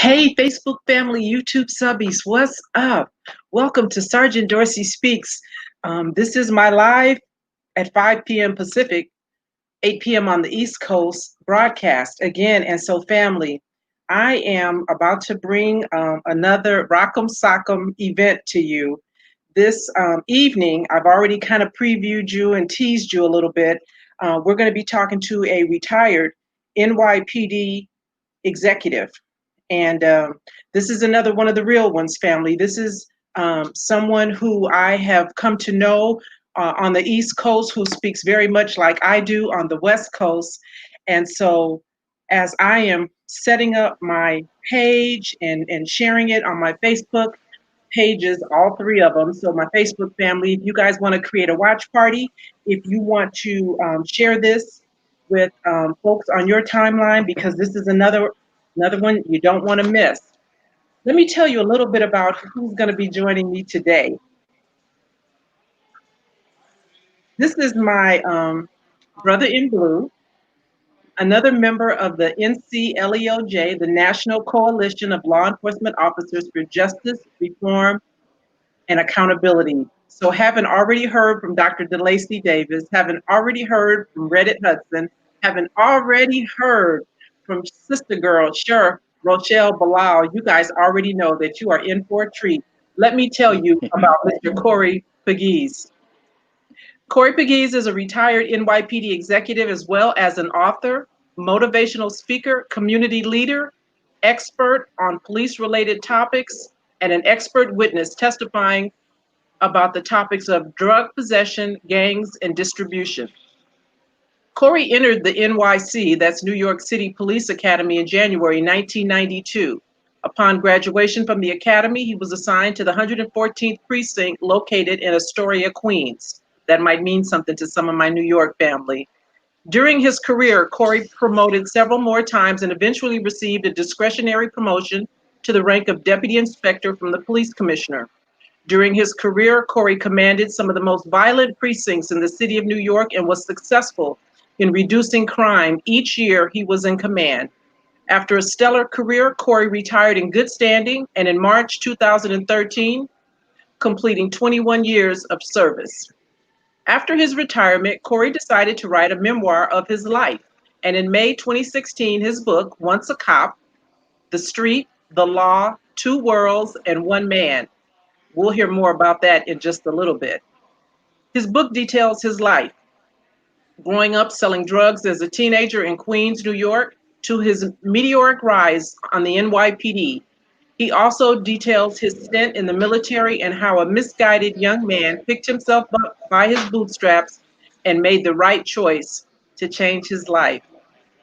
Hey, Facebook family, YouTube subbies, what's up? Welcome to Sergeant Dorsey Speaks. This is my live at 5 p.m. Pacific, 8 p.m. on the East Coast broadcast again. And so, family, I am about to bring another Rock'em Sock'em event to you. This evening, I've already kind of previewed you and teased you a little bit. We're going to be talking to a retired NYPD executive. And this is another one of the real ones, family. This is someone who I have come to know on the East Coast who speaks very much like I do on the West Coast. And so, as I am setting up my page and sharing it on my Facebook pages, all three of them. So, my Facebook family, if you guys want to create a watch party, if you want to share this with folks on your timeline, because this is another one you don't want to miss. Let me tell you a little bit about who's going to be joining me today. This is my brother in blue, another member of the NCLEOJ, the National Coalition of Law Enforcement Officers for Justice, Reform, and Accountability. So haven't already heard from Dr. DeLacy Davis, haven't already heard from Reddit Hudson, haven't already heard from Sister Girl, sure, Rochelle Bilal. You guys already know that you are in for a treat. Let me tell you about Mr. Corey Pegues. Corey Pegues is a retired NYPD executive as well as an author, motivational speaker, community leader, expert on police-related topics, and an expert witness testifying about the topics of drug possession, gangs, and distribution. Corey entered the NYC, that's New York City Police Academy, in January 1992. Upon graduation from the academy, he was assigned to the 114th precinct located in Astoria, Queens. That might mean something to some of my New York family. During his career, Corey promoted several more times and eventually received a discretionary promotion to the rank of deputy inspector from the police commissioner. During his career, Corey commanded some of the most violent precincts in the city of New York and was successful in reducing crime each year he was in command. After a stellar career, Corey retired in good standing and in March 2013, completing 21 years of service. After his retirement, Corey decided to write a memoir of his life. And in May 2016, his book, Once a Cop, The Street, the Law, Two Worlds, and One Man. We'll hear more about that in just a little bit. His book details his life, growing up selling drugs as a teenager in Queens, New York, to his meteoric rise on the NYPD. He also details his stint in the military and how a misguided young man picked himself up by his bootstraps and made the right choice to change his life.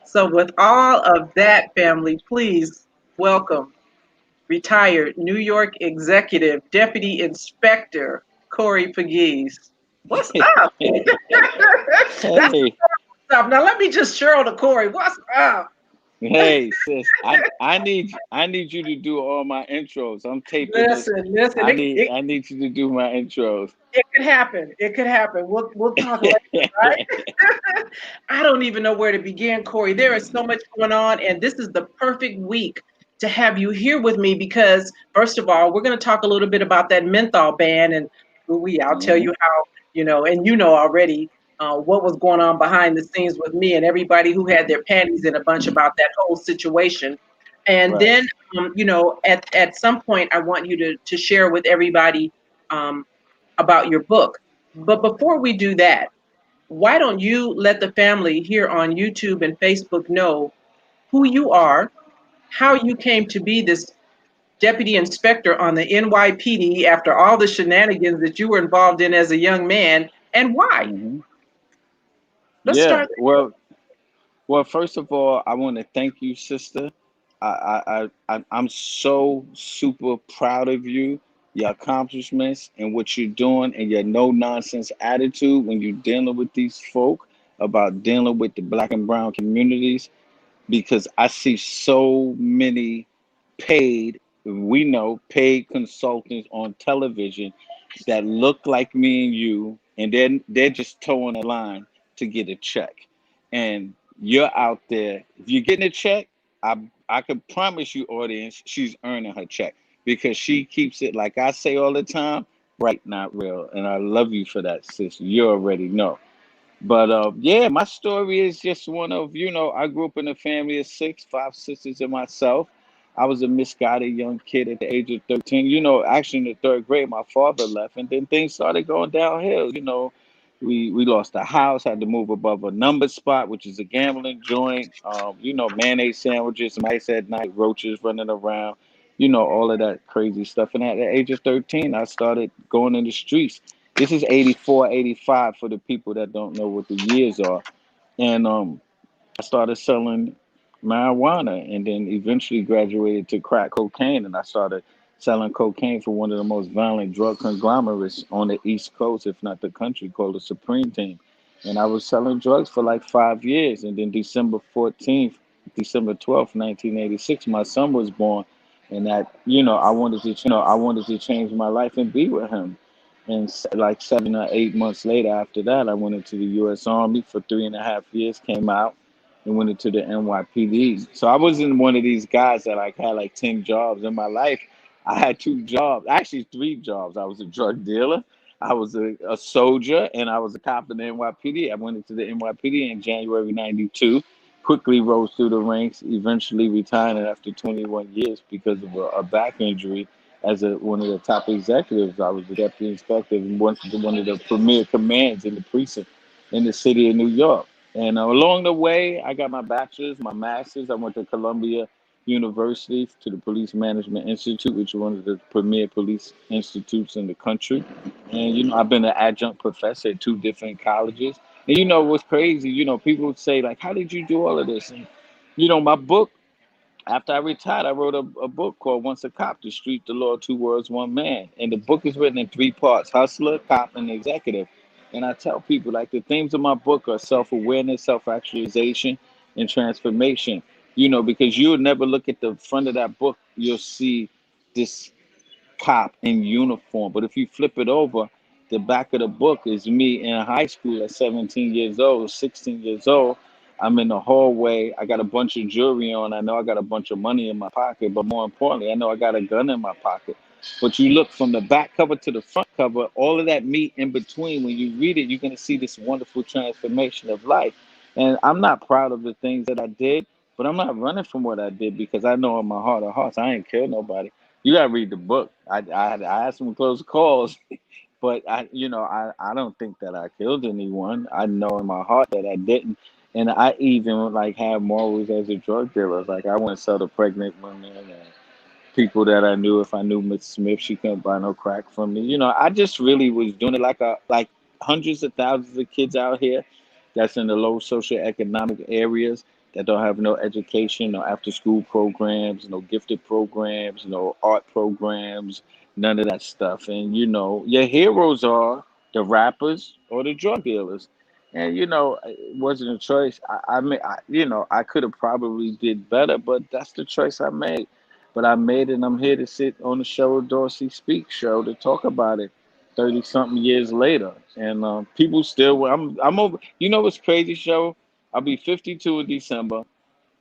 So, with all of that, family, please welcome retired New York executive deputy inspector Corey Pegues. What's up? That's Hey, up. Now let me just Cheryl to Corey. What's up? hey, sis. I need you to do all my intros. I'm taping this. Listen. I need you to do my intros. It could happen. It could happen. We'll talk later, right? I don't even know where to begin, Corey. There is so much going on, and this is the perfect week to have you here with me because, first of all, we're going to talk a little bit about that menthol ban, and I'll tell Mhm. you how, and you know already what was going on behind the scenes with me and everybody who had their panties in a bunch about that whole situation. And Right. then, at some point, I want you to share with everybody um, about your book. But before we do that, why don't you let the family here on YouTube and Facebook know who you are, how you came to be this deputy inspector on the NYPD after all the shenanigans that you were involved in as a young man, and why? hmm Let's Yeah. start there. Well. First of all, I want to thank you, sister. I'm so super proud of you, your accomplishments, and what you're doing, and your no nonsense attitude when you're dealing with these folk about dealing with the black and brown communities. Because I see so many paid consultants on television that look like me and you, and then they're just towing a line to get a check. And you're out there. If you're getting a check, I could promise you, audience, she's earning her check because she keeps it like I say all the time, right, not real. And I love you for that, sis. You already know. But yeah, my story is just one of, I grew up in a family of six, five sisters and myself. I was a misguided young kid at the age of 13. Actually in the third grade, my father left, and then things started going downhill. We lost the house, had to move above a number spot, which is a gambling joint. Mayonnaise sandwiches, mice at night, roaches running around, all of that crazy stuff. And at the age of 13, I started going in the streets. This is 84, 85 for the people that don't know what the years are. And I started selling marijuana and then eventually graduated to crack cocaine. And I started selling cocaine for one of the most violent drug conglomerates on the East Coast, if not the country, called the Supreme Team. And I was selling drugs for like 5 years. And then December 12th, 1986, my son was born. And that, I wanted to change my life and be with him. And like 7 or 8 months later, after that, I went into the U.S. Army for 3.5 years, came out and went into the NYPD. So I wasn't one of these guys that like had like 10 jobs in my life. I had two jobs, actually three jobs. I was a drug dealer, I was a soldier, and I was a cop in the NYPD. I went into the NYPD in January 92, quickly rose through the ranks, eventually retired after 21 years because of a back injury. As one of the top executives, I was the deputy inspector and one of the premier commands in the precinct in the city of New York. And along the way, I got my bachelor's, my master's. I went to Columbia University to the Police Management Institute, which is one of the premier police institutes in the country. And, I've been an adjunct professor at two different colleges. And, what's crazy, people would say, like, how did you do all of this? And, my book, after I retired, I wrote a book called Once a Cop, The Street, the Law, Two Words, One Man. And the book is written in three parts: hustler, cop, and executive. And I tell people, like, the themes of my book are self awareness, self actualization, and transformation. Because you'll never look at the front of that book, you'll see this cop in uniform. But if you flip it over, the back of the book is me in high school at 17 years old, 16 years old. I'm in the hallway. I got a bunch of jewelry on. I know I got a bunch of money in my pocket, but more importantly, I know I got a gun in my pocket. But you look from the back cover to the front cover, all of that meat in between, when you read it, you're going to see this wonderful transformation of life. And I'm not proud of the things that I did, but I'm not running from what I did because I know in my heart of hearts, I ain't killed nobody. You gotta read the book. I had some close calls, but I don't think that I killed anyone. I know in my heart that I didn't, and I even like have morals as a drug dealer. Like I wouldn't sell to pregnant women and people that I knew. If I knew Miss Smith, she couldn't buy no crack from me. I just really was doing it like hundreds of thousands of kids out here that's in the low socioeconomic areas that don't have no education, no after school programs, no gifted programs, no art programs, none of that stuff. And your heroes are the rappers or the drug dealers. And it wasn't a choice. I could have probably did better, but that's the choice I made. But I made it. And I'm here to sit on the show, Dorsey Speak Show, to talk about it 30 something years later. And people still, I'm over. You know what's crazy, show? I'll be 52 in December,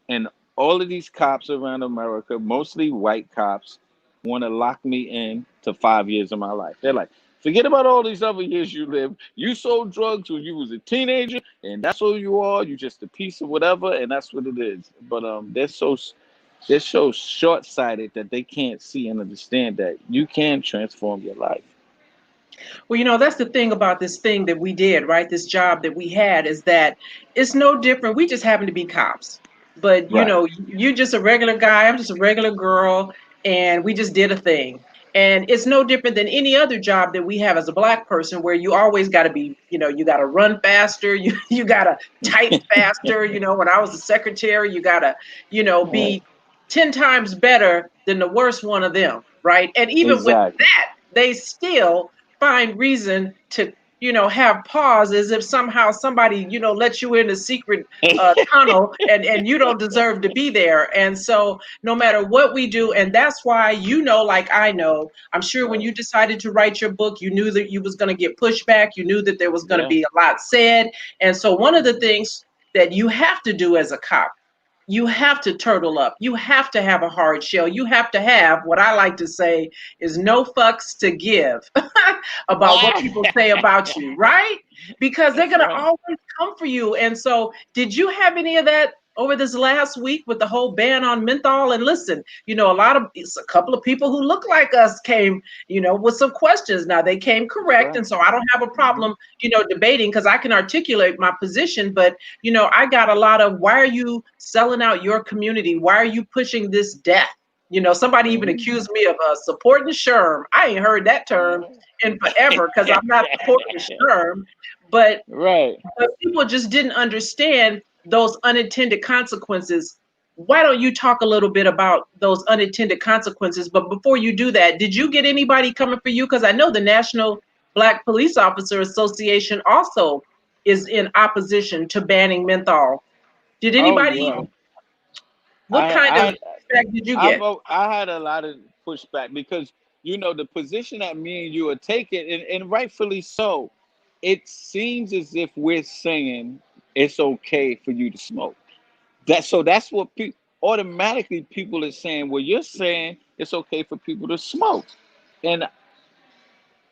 and all of these cops around America, mostly white cops, want to lock me in to 5 years of my life. They're like, forget about all these other years you lived. You sold drugs when you was a teenager, and that's who you are. You just a piece of whatever, and that's what it is. But they're so short sighted that they can't see and understand that you can transform your life. Well, that's the thing about this thing that we did, right? This job that we had is that it's no different. We just happen to be cops. But, Right. you're just a regular guy, I'm just a regular girl, and we just did a thing. And it's no different than any other job that we have as a black person where you always got to be, you got to run faster, you got to type faster. When I was a secretary, you got to, Right. be 10 times better than the worst one of them, right? And even with Exactly. that, they still find reason to have pause as if somehow somebody let you in a secret tunnel and you don't deserve to be there. And so no matter what we do, and that's why like I know, I'm sure when Right. you decided to write your book, you knew that you was going to get pushback, you knew that there was going to Yeah. be a lot said. And so one of the things that you have to do as a cop you have to turtle up. You have to have a hard shell. You have to have what I like to say is no fucks to give about what people say about you, right? Because they're That's going to right. always come for you. And so, did you have any of that over this last week with the whole ban on menthol? And listen, it's a couple of people who look like us came, with some questions. Now, they came That's correct. right. And so I don't have a Hmm. problem, debating because I can articulate my position. But I got a lot of, why are you selling out your community? Why are you pushing this death? Somebody even Hmm. accused me of supporting Sherm. I ain't heard that term in forever because I'm not supporting Sherm. But, Right. but people just didn't understand those unintended consequences. Why don't you talk a little bit about those unintended consequences? But before you do that, did you get anybody coming for you? Because I know the National Black Police Officer Association also is in opposition to banning menthol. Did Oh anybody, yeah. what kind of I feedback did you get? I had a lot of pushback because the position that me and you are taking, and rightfully so. It seems as if we're saying it's okay for you to smoke. That's what people automatically people are saying. Well, you're saying it's okay for people to smoke, and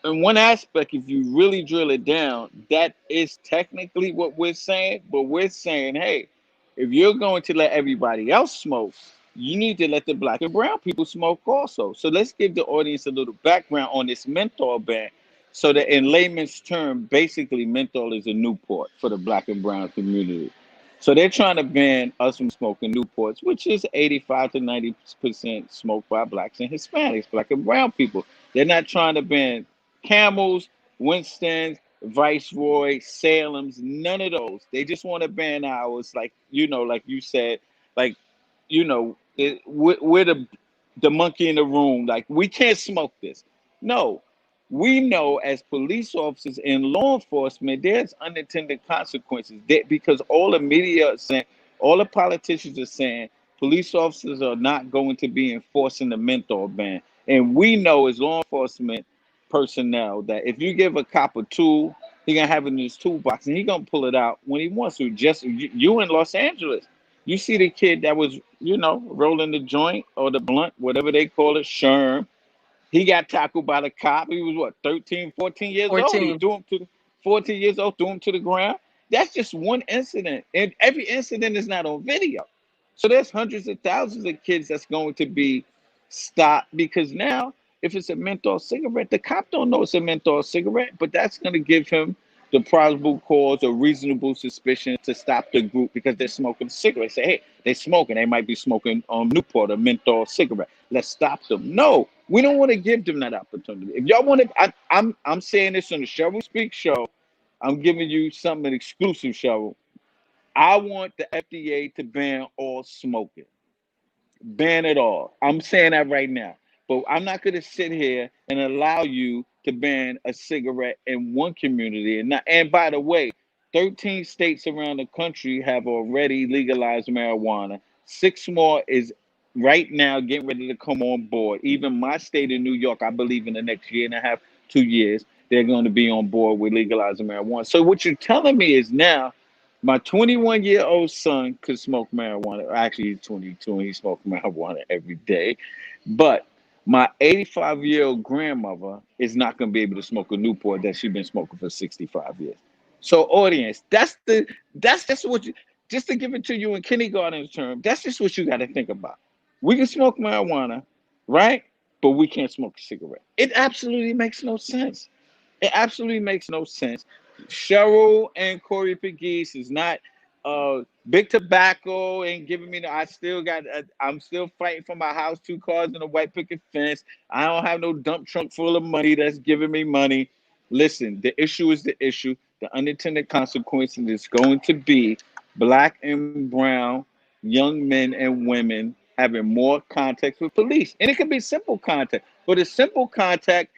in one aspect, if you really drill it down, that is technically what we're saying. But we're saying, hey, if you're going to let everybody else smoke, you need to let the black and brown people smoke also. So let's give the audience a little background on this menthol ban. So that in layman's term, basically menthol is a Newport for the black and brown community. So they're trying to ban us from smoking Newports, which is 85 to 90% smoked by blacks and Hispanics, black and brown people. They're not trying to ban Camels, Winstons, Viceroy, Salem's, none of those. They just want to ban ours, like like you said, like we're the monkey in the room. Like we can't smoke this. No, we know as police officers and law enforcement, there's unintended consequences. Because all the media are saying, all the politicians are saying, police officers are not going to be enforcing the menthol ban. And we know as law enforcement personnel that if you give a cop a tool, he gonna have it in his toolbox and he gonna pull it out when he wants to. Just you in Los Angeles, you see the kid that was rolling the joint or the blunt, whatever they call it, sherm. He got tackled by the cop. He was what, 13, 14 years old. He 14. threw him to the 14 years old, threw him to the ground. That's just one incident. And every incident is not on video. So there's hundreds of thousands of kids that's going to be stopped because now if it's a menthol cigarette, the cop don't know it's a menthol cigarette, but that's going to give him the probable cause or reasonable suspicion to stop the group because they're smoking cigarettes. Say, hey, they're smoking. They might be smoking Newport or menthol cigarette. Let's stop them. No, we don't want to give them that opportunity. If y'all want to, I'm saying this on the Shovel Speak show. I'm giving you something exclusive, Shovel. I want the FDA to ban all smoking. Ban it all. I'm saying that right now. But I'm not going to sit here and allow you to ban a cigarette in one community. And by the way, 13 states around the country have already legalized marijuana. Six more is right now getting ready to come on board. Even my state of New York, I believe in the next year and a half, 2 years, they're going to be on board with legalizing marijuana. So what you're telling me is now my 21-year-old son could smoke marijuana. Actually, he's 22 and he smokes marijuana every day. But my 85-year-old grandmother is not going to be able to smoke a Newport that she's been smoking for 65 years. So, audience, that's just what you, just to give it to you in kindergarten terms, that's just what you got to think about. We can smoke marijuana, right? But we can't smoke a cigarette. It absolutely makes no sense. It absolutely makes no sense. Cheryl and Corey Pegues is not big tobacco ain't giving me the. I still got. I'm still fighting for my house, 2 cars and a white picket fence. I don't have no dump trunk full of money that's giving me money. Listen, the issue is the issue. The unintended consequences is going to be black and brown young men and women having more contact with police, and it can be simple contact, but a simple contact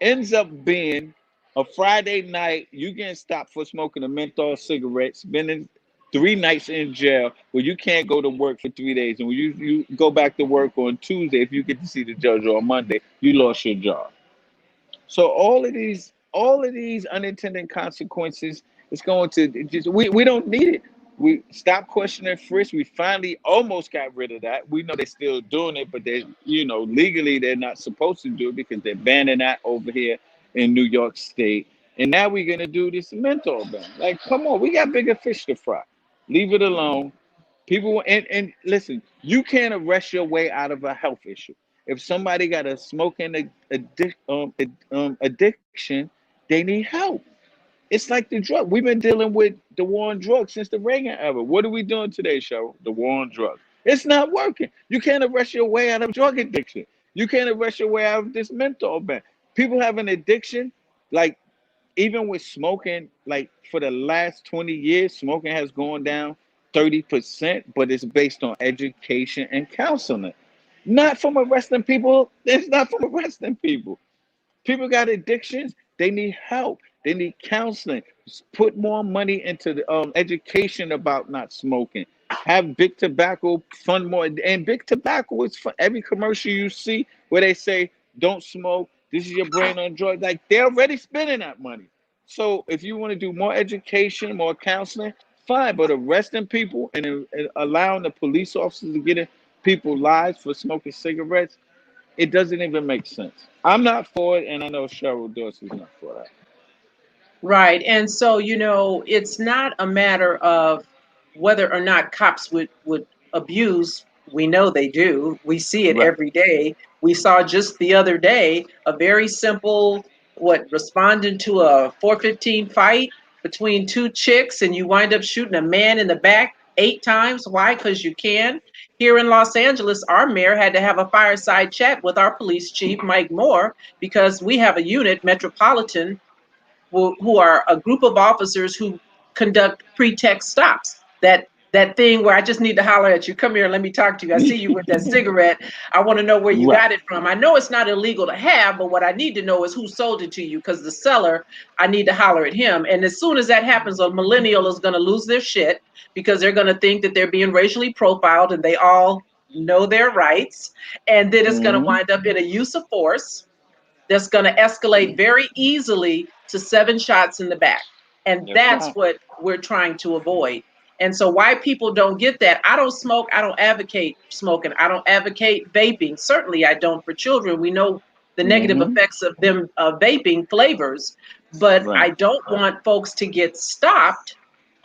ends up being a Friday night, you getting stopped for smoking a menthol cigarette, spending 3 nights in jail where you can't go to work for 3 days. And when you go back to work on Tuesday, if you get to see the judge on Monday, you lost your job. So all of these unintended consequences, it's going to just we don't need it. We stopped questioning frisk. We finally almost got rid of that. We know they're still doing it, but they, legally they're not supposed to do it because they're banning that over here in New York State. And now we're gonna do this menthol ban. Like, come on, we got bigger fish to fry. Leave it alone. People and listen, you can't arrest your way out of a health issue. If somebody got a smoking addiction, they need help. It's like the drug. We've been dealing with the war on drugs since the Reagan era. What are we doing today, Cheryl? The war on drugs. It's not working. You can't arrest your way out of drug addiction. You can't arrest your way out of this menthol ban. People have an addiction, like even with smoking, like for the last 20 years, smoking has gone down 30%, but it's based on education and counseling. Not from arresting people. It's not from arresting people. People got addictions. They need help. They need counseling. Put more money into the education about not smoking. Have big tobacco fund more. And big tobacco is for every commercial you see where they say, "Don't smoke. This is your brain on drugs." Like they're already spending that money. So if you want to do more education, more counseling, fine. But arresting people and allowing the police officers to get in people's lives for smoking cigarettes, it doesn't even make sense. I'm not for it, and I know Cheryl Dorsey's not for that. Right. And so, it's not a matter of whether or not cops would abuse. We know they do. We see it Right. every day. We saw just the other day a very simple, responding to a 415 fight between two chicks, and you wind up shooting a man in the back 8 times. Why? Because you can. Here in Los Angeles, our mayor had to have a fireside chat with our police chief, Mike Moore, because we have a unit, Metropolitan, who are a group of officers who conduct Pretech stops. That thing where I just need to holler at you, come here, let me talk to you. I see you with that cigarette. I want to know where you Right. got it from. I know it's not illegal to have, but what I need to know is who sold it to you, because the seller, I need to holler at him. And as soon as that happens, a millennial is going to lose their shit because they're going to think that they're being racially profiled, and they all know their rights. And then it's going to Hmm. wind up in a use of force that's going to escalate very easily to 7 shots in the back. And That's that's right. what we're trying to avoid. And so, why people don't get that, I don't smoke. I don't advocate smoking. I don't advocate vaping. Certainly, I don't for children. We know the negative Hmm. effects of them vaping flavors, but Right. I don't want folks to get stopped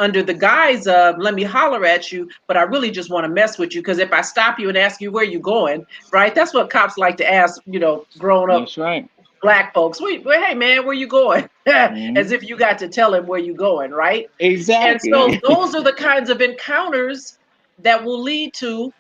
under the guise of, let me holler at you, but I really just want to mess with you. Because if I stop you and ask you where you going, right? That's what cops like to ask, grown up That's right. Black folks. Hey man, where you going? Hmm. As if you got to tell him where you going, right? And so Exactly. those are the kinds of encounters that will lead to,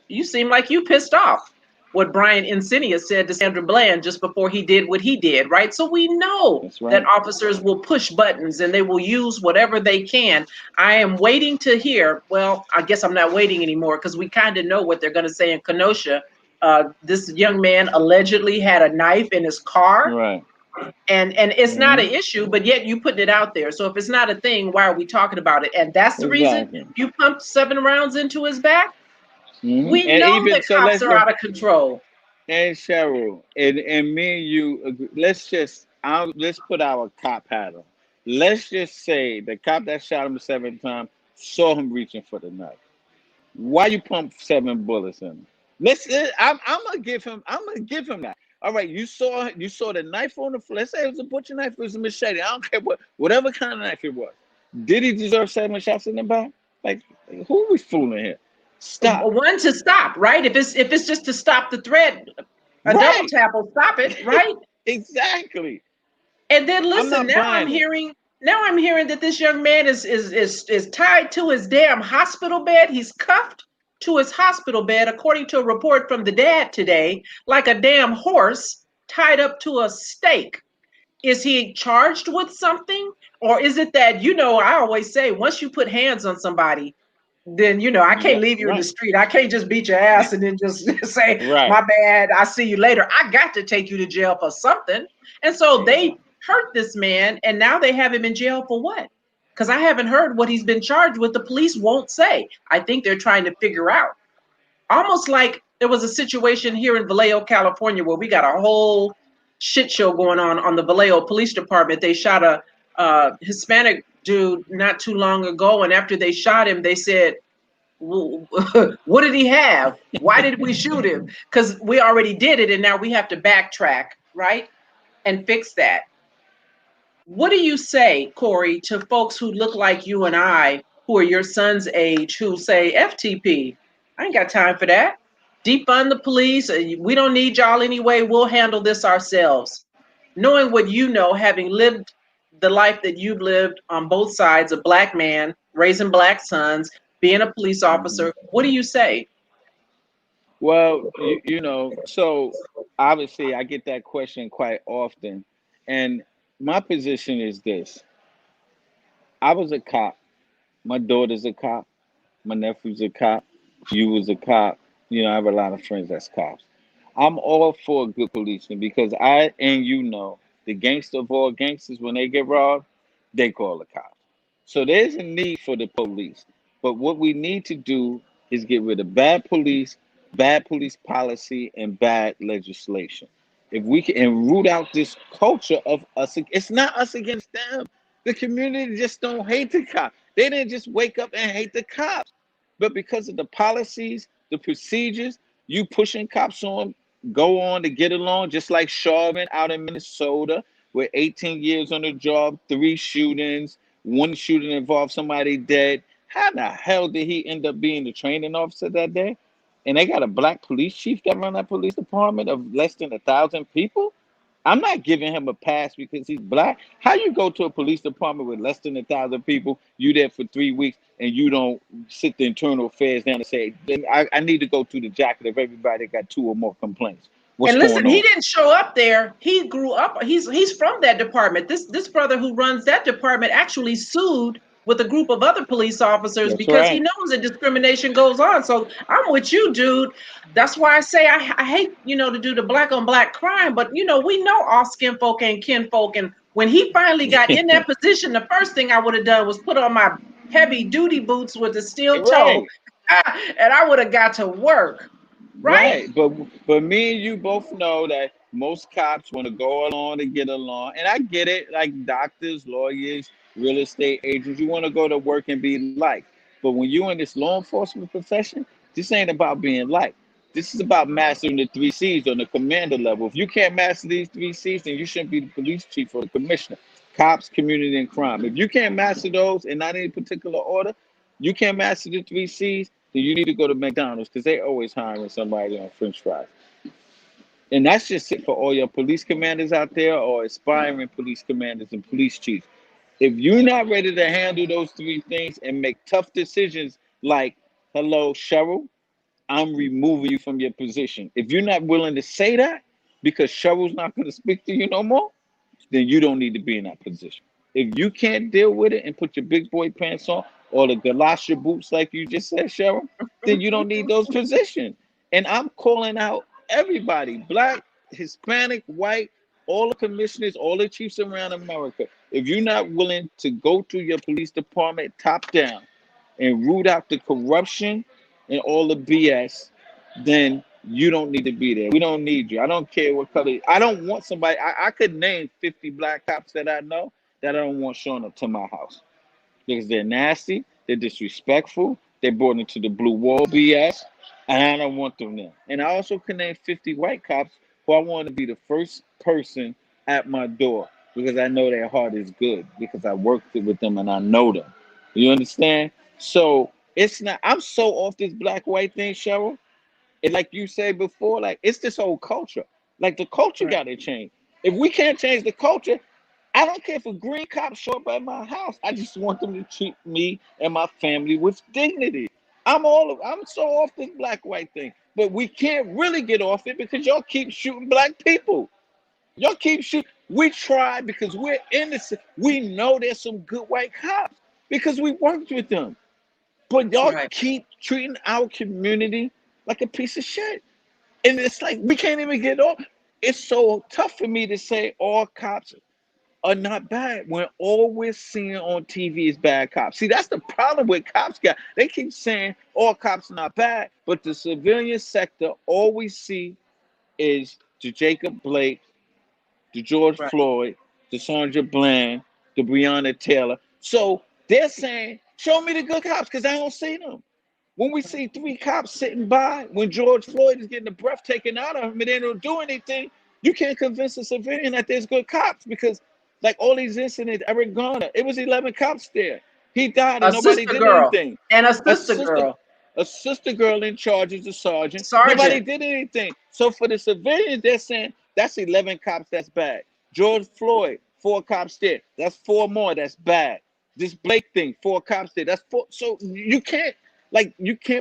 you seem like you pissed off, what Brian Encinia said to Sandra Bland just before he did what he did, right? So we know That's that right. officers will push buttons and they will use whatever they can. I am waiting to hear, well, I guess I'm not waiting anymore, because we kind of know what they're going to say in Kenosha. This young man allegedly had a knife in his car, Right. and it's not an Hmm. issue, but yet you putting it out there. So if it's not a thing, why are we talking about it? And that's the reason Exactly. you pumped 7 rounds into his back. Hmm. We And know even that so, cops are out of control. and Cheryl and me and you agree. Let's put our cop hat on. Let's just say the cop that shot him 7 times saw him reaching for the knife. Why you pump 7 bullets in him? I'm gonna give him. I'm gonna give him that. All right, you saw the knife on the floor. Let's say it was a butcher knife. It was a machete. I don't care whatever kind of knife it was. Did he deserve 7 shots in the back? Like who are we fooling here? Stop. One, to stop, right? If it's just to stop the threat, a double Right. tap will stop it, right? Exactly. And then I'm listen, not buying it. now I'm hearing that this young man is tied to his damn hospital bed. He's cuffed to his hospital bed, according to a report from the dad today, like a damn horse tied up to a stake. Is he charged with something? Or is it that, I always say, once you put hands on somebody, then I You can't got leave you in the right. street. I can't just beat your ass and then just say, Right. my bad, I see you later. I got to take you to jail for something. And so they Exactly. hurt this man, and now they have him in jail for what? Because I haven't heard what he's been charged with. The police won't say. I think they're trying to figure out. Almost like there was a situation here in Vallejo, California, where we got a whole shit show going on the Vallejo Police Department. They shot Hispanic dude not too long ago, and after they shot him, they said, "What did he have? Why did we shoot him? Because we already did it, and now we have to backtrack, right, and fix that." What do you say, Corey, to folks who look like you and I, who are your son's age, who say, "FTP, I ain't got time for that. Defund the police. We don't need y'all anyway. We'll handle this ourselves." Knowing what you know, having lived the life that you've lived on both sides, a black man, raising black sons, being a police Mhm. officer, what do you say? Well, so obviously I get that question quite often. And my position is this: I was a cop, my daughter's a cop, my nephew's a cop, you was a cop. I have a lot of friends that's cops. I'm all for a good policeman because I and the gangster of all gangsters, when they get robbed, they call the cops. So there's a need for the police. But what we need to do is get rid of bad police policy, and bad legislation. If we can and root out this culture of us, it's not us against them. The community just don't hate the cops. They didn't just wake up and hate the cops. But because of the policies, the procedures, you pushing cops on, go on to get along, just like Chauvin out in Minnesota, with 18 years on the job, 3 shootings, one shooting involved somebody dead. How the hell did he end up being the training officer that day? And they got a black police chief that run that police department of less than 1,000 people. I'm not giving him a pass because he's black. How you go to a police department with less than 1,000 people, you there for 3 weeks, and you don't sit the internal affairs down and say, I need to go through the jacket of everybody that got 2 or more complaints. What's And listen, going he on? didn't show up there. He grew up. He's from that department. This brother who runs that department actually sued with a group of other police officers That's because he right. knows that discrimination goes on. So I'm with you, dude. That's why I say I hate to do the black on black crime, but we know all skin folk ain't kinfolk. And when he finally got in that position, the first thing I would have done was put on my heavy duty boots with the steel toe, Right. and I would have got to work. Right? Right, but me and you both know that most cops want to go along to get along, and I get it. Like doctors, lawyers, real estate agents, you want to go to work and be liked. But when you're in this law enforcement profession, this ain't about being liked. This is about mastering the 3 C's on the commander level. If you can't master these 3 C's, then you shouldn't be the police chief or the commissioner. Cops, community, and crime. If you can't master those in not any particular order, you can't master the 3 C's, then you need to go to McDonald's because they always hiring somebody on French fries. And that's just it for all your police commanders out there or aspiring police commanders and police chiefs. If you're not ready to handle those 3 things and make tough decisions like, hello, Cheryl, I'm removing you from your position. If you're not willing to say that because Cheryl's not going to speak to you no more, then you don't need to be in that position. If you can't deal with it and put your big boy pants on or the galosha boots, like you just said, Cheryl, then you don't need those positions. And I'm calling out everybody, black, Hispanic, white, all the commissioners, all the chiefs around America. If you're not willing to go through your police department top down and root out the corruption and all the BS, then you don't need to be there. We don't need you. I don't care what color. I don't want somebody. I could name 50 black cops that I know that I don't want showing up to my house because they're nasty, they're disrespectful, they're brought into the blue wall BS, and I don't want them there. And I also can name 50 white cops who I want to be the first person at my door because I know their heart is good because I worked with them and I know them. You understand? So it's not, I'm so off this black white thing, Cheryl. And like you said before, like it's this whole culture. Like the culture Right. got to change. If we can't change the culture, I don't care if a green cop show up at my house. I just want them to treat me and my family with dignity. I'm so off this black white thing. But we can't really get off it because y'all keep shooting black people. Y'all keep shooting. We try because we're innocent. We know there's some good white cops because we worked with them. But y'all Right. keep treating our community like a piece of shit. And it's like we can't even get off. It's so tough for me to say all cops are not bad when all we're seeing on TV is bad cops. See, that's the problem with cops got. They keep saying all cops are not bad, but the civilian sector, all we see is the Jacob Blake, the George Right. Floyd, the Sandra Bland. the Breonna Taylor. So they're saying, show me the good cops, because I don't see them. When we see 3 cops sitting by, when George Floyd is getting the breath taken out of him and they don't do anything, you can't convince a civilian that there's good cops, because like all these incidents, Eric Garner, it was 11 cops there. He died A and nobody sister did girl anything. and a A sister sister, girl, a sister girl in charge is a sergeant. Nobody sergeant. did anything. So for the civilians, they're saying that's 11 cops, that's bad. George Floyd, 4 cops there. That's 4 more, that's bad. This Blake thing, 4 cops there. That's 4. So you can't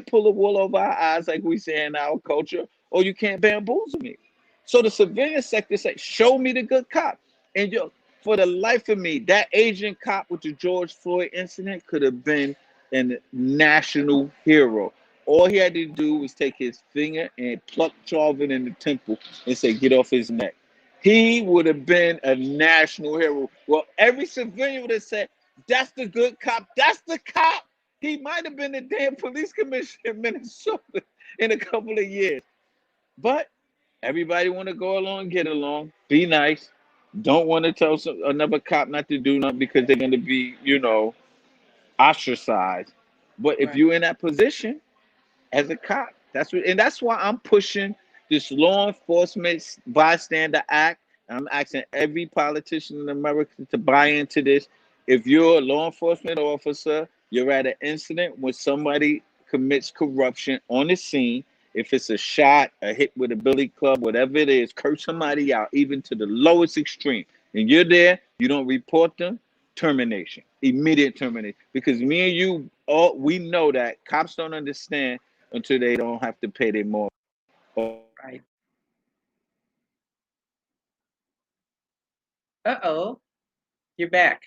pull the wool over our eyes like we say in our culture, or you can't bamboozle me. So the civilian sector say, show me the good cop. And for the life of me, that Asian cop with the George Floyd incident could have been a national hero. All he had to do was take his finger and pluck Charvin in the temple and say, get off his neck. He would have been a national hero. Well, every civilian would have said, that's the good cop. That's the cop. He might have been the damn police commissioner in Minnesota in a couple of years. But everybody want to go along, get along, be nice. Don't want to tell another cop not to do nothing because they're going to be, ostracized. But if Right. you're in that position as a cop, that's why I'm pushing this law enforcement bystander act. I'm asking every politician in America to buy into this. If you're a law enforcement officer, you're at an incident when somebody commits corruption on the scene. If it's a shot, a hit with a billy club, whatever it is, curse somebody out, even to the lowest extreme. And you're there, you don't report them, termination, immediate termination. Because me and you, all we know that cops don't understand until they don't have to pay their more. Right. Uh-oh, you're back.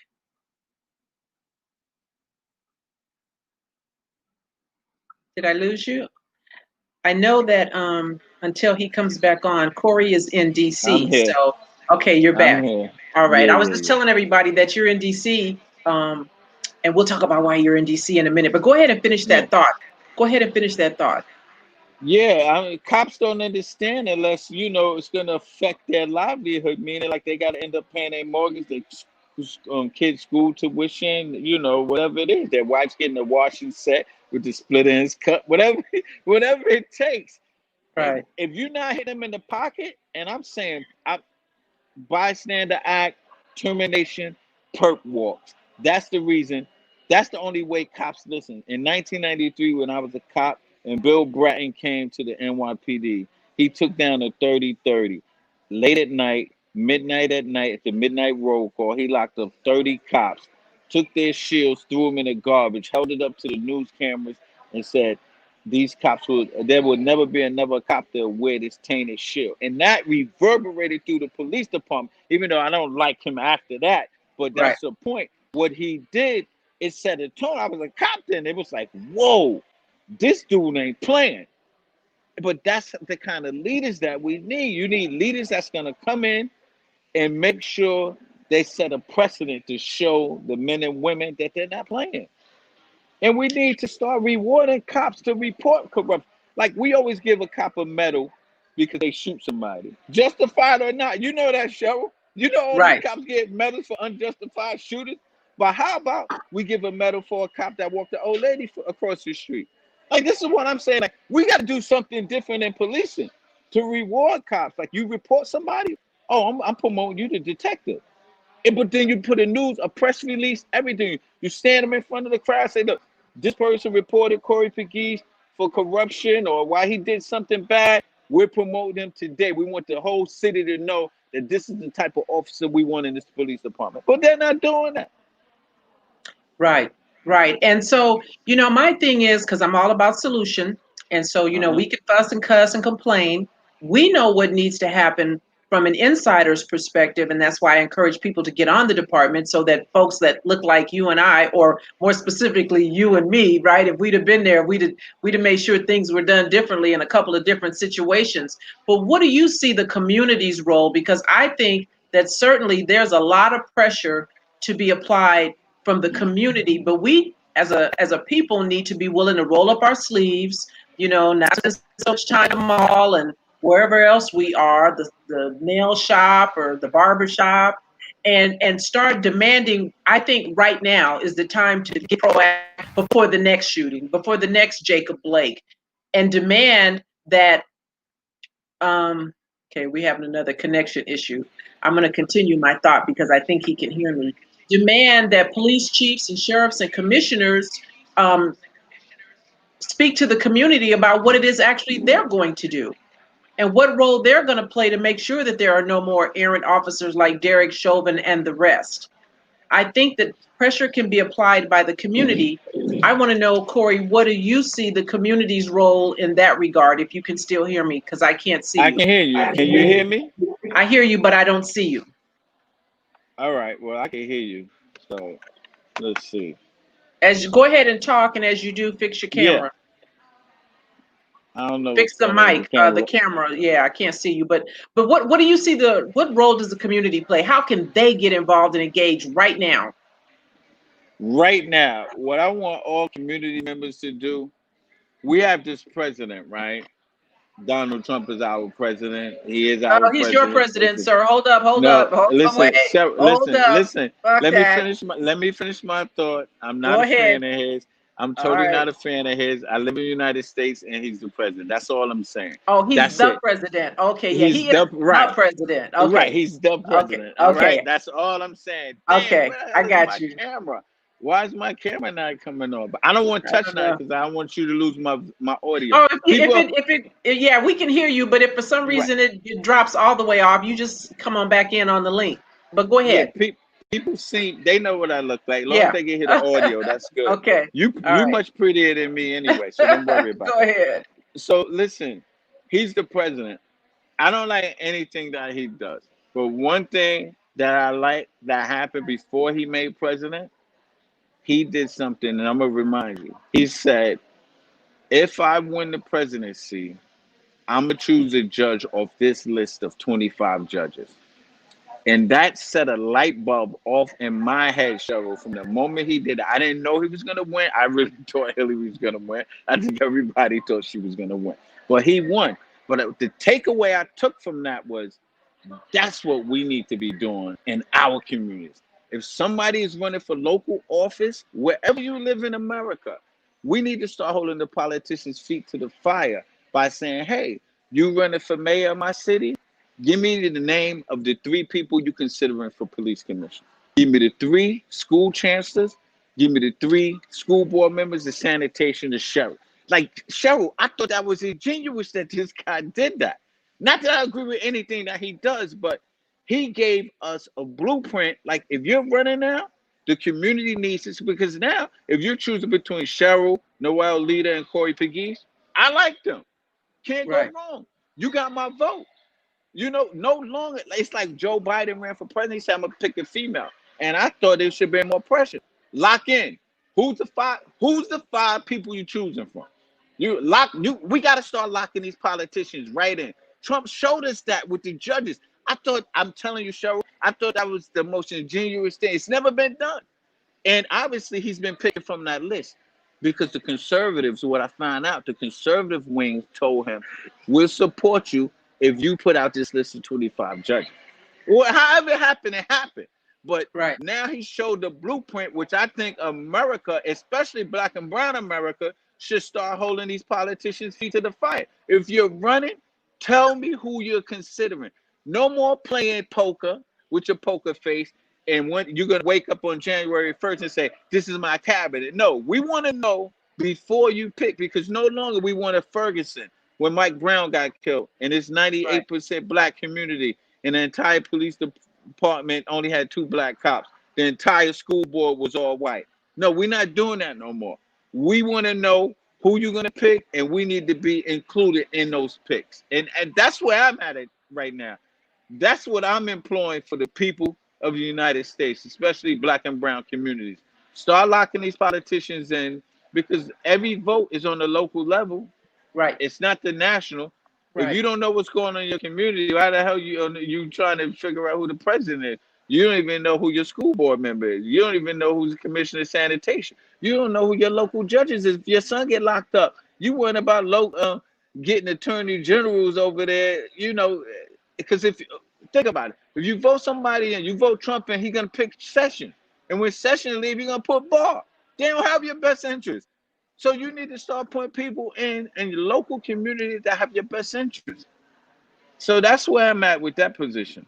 Did I lose you? I know that until he comes back on, Corey is in I'm DC. here. So, okay, you're I'm back. here. All right. Yeah, I was yeah, just yeah. telling everybody that you're in DC, and we'll talk about why you're in DC in a minute. But go ahead and finish Yeah. that thought. Go ahead and finish that thought. Yeah, I mean, cops don't understand unless it's going to affect their livelihood. Meaning, like they got to end up paying their mortgage, their kids' school tuition, whatever it is. Their wife's getting a washing set with the split ends cut, whatever, whatever it takes. And Right. if you're not hitting them in the pocket, and I'm saying, bystander act, termination, perp walks. That's the reason. That's the only way cops listen. In 1993, when I was a cop and Bill Bratton came to the NYPD, he took down a 30-30. Late at night, midnight at night, at the midnight roll call, he locked up 30 cops, took their shields, threw them in the garbage, held it up to the news cameras, and said, there would never be another cop that would wear this tainted shield. And that reverberated through the police department, even though I don't like him after that. But Right. that's the point. What he did, it set a tone. I was a cop then. It was like, whoa, this dude ain't playing. But that's the kind of leaders that we need. You need leaders that's going to come in and make sure they set a precedent to show the men and women that they're not playing. And we need to start rewarding cops to report corruption. Like we always give a cop a medal because they shoot somebody, justified or not. You know that, Cheryl. You know all these Right. cops get medals for unjustified shooters. But how about we give a medal for a cop that walked the old lady across the street? Like this is what I'm saying. Like we got to do something different in policing to reward cops. Like you report somebody, oh, I'm promoting you to detective. But then you put a press release, everything. You stand them in front of the crowd, say, look, this person reported Corey Pegues for corruption or why he did something bad. We're promoting him today. We want the whole city to know that this is the type of officer we want in this police department. But they're not doing that. Right, right. And so, my thing is because I'm all about solution. And so, Uh-huh. we can fuss and cuss and complain. We know what needs to happen from an insider's perspective. And that's why I encourage people to get on the department so that folks that look like you and I, or more specifically, you and me, right? If we'd have been there, we'd have made sure things were done differently in a couple of different situations. But what do you see the community's role? Because I think that certainly there's a lot of pressure to be applied from the community, but we as a people need to be willing to roll up our sleeves, not spend so much time at the mall and wherever else we are, the nail shop or the barber shop, and start demanding. I think right now is the time to get proactive before the next shooting, before the next Jacob Blake, and demand that. Okay, we have another connection issue. I'm going to continue my thought because I think he can hear me. Demand that police chiefs and sheriffs and commissioners um, speak to the community about what it is actually they're going to do and what role they're going to play to make sure that there are no more errant officers like Derek Chauvin and the rest. I think that pressure can be applied by the community. I want to know, Corey, what do you see the community's role in that regard? If you can still hear me, because I can't see I you. can hear you. Can you hear me? I hear you, but I don't see you. All right. Well, I can hear you. So let's see. As you go ahead and talk, and as you do, fix your Yeah. camera. I don't know Fix what's the going on with the mic, the camera. camera. Yeah, I can't see you. But what do you see what role does the community play? How can they get involved and engage right now? Right now, what I want all community members to do, we have this president, right? Donald Trump is our president. He is our Oh, he's your president. president, sir. Hold up, No, hold on, wait, listen, hold listen, up. listen. Fuck Let me that. finish my thought. I'm not Go a ahead. fan of his. I'm All totally right. not a fan of his. I live in the United States and he's the president. That's all I'm saying. Oh, he's That's the it. president. Okay, yeah, He's he is the the right. president. Right, Okay, he's the okay, president. All right, okay, that's all I'm saying. Dang, okay. where the I hell is my got you. camera? Why is my camera not coming on? But I don't want to I touch don't that know. because I don't want you to lose my audio. Oh, People, yeah, we can hear you, but if for some right? reason it drops all the way off, you just come on back in on the link. But go Yeah, ahead. people see. They know what I look like. As long as Yeah. they can hear the audio, that's good. Okay. All You right. much prettier than me anyway, so don't worry about Go that. ahead. So listen, he's the president. I don't like anything that he does, but one thing that I like that happened before he made president, he did something, and I'm gonna remind you. He said, "If I win the presidency, I'm gonna choose a judge off this list of 25 judges." And that set a light bulb off in my head, Cheryl. From the moment he did it, I didn't know he was gonna win. I really thought Hillary was gonna win. I think everybody thought she was gonna win, but he won. But the takeaway I took from that was that's what we need to be doing in our communities. If somebody is running for local office, wherever you live in America, we need to start holding the politicians' feet to the fire by saying, hey, you running for mayor of my city? Give me the name of the three people you considering for police commission. Give me the three school chancellors. Give me the three school board members, the sanitation, the sheriff. Like, Cheryl, I thought that was ingenuous that this guy did that. Not that I agree with anything that he does, but he gave us a blueprint. Like, if you're running now, the community needs this because now, if you're choosing between Cheryl, Noel Leader, and Corey Pegues, I like them. Can't go Right. wrong. You got my vote. You know, no longer it's like Joe Biden ran for president. He said, "I'm gonna pick a female," and I thought there should be more pressure. Lock in. Who's the five? Who's the five people you choosing from? You lock. You. We got to start locking these politicians right in. Trump showed us that with the judges. I thought. I'm telling you, Cheryl. I thought that was the most ingenious thing. It's never been done. And obviously, he's been picking from that list because the conservatives, what I found out, the conservative wing told him, we'll support you if you put out this list of 25 judges. Well, however it happened, it happened. But Right. now he showed the blueprint, which I think America, especially black and brown America, should start holding these politicians' feet to the fire. If you're running, tell me who you're considering. No more playing poker with your poker face. And when you're gonna wake up on January 1st and say, "This is my cabinet." No, we want to know before you pick because no longer we want a Ferguson when Mike Brown got killed and it's Right. 98% black community and the entire police department only had two black cops. The entire school board was all white. No, we're not doing that no more. We want to know who you're gonna pick, and we need to be included in those picks. And that's where I'm at it right now. That's what I'm employing for the people of the United States, especially black and brown communities. Start locking these politicians in because every vote is on the local level. Right. It's not the national. If Right. you don't know what's going on in your community, why the hell you trying to figure out who the president is? You don't even know who your school board member is. You don't even know who's the commissioner of sanitation. You don't know who your local judges is. If your son get locked up, you worrying about getting attorney generals over there. You know, because if Think about it. If you vote somebody and you vote Trump and he's gonna pick Sessions, and when Sessions leave, you're gonna put Barr. They don't have your best interest. So you need to start putting people in your local community that have your best interest. So that's where I'm at with that position.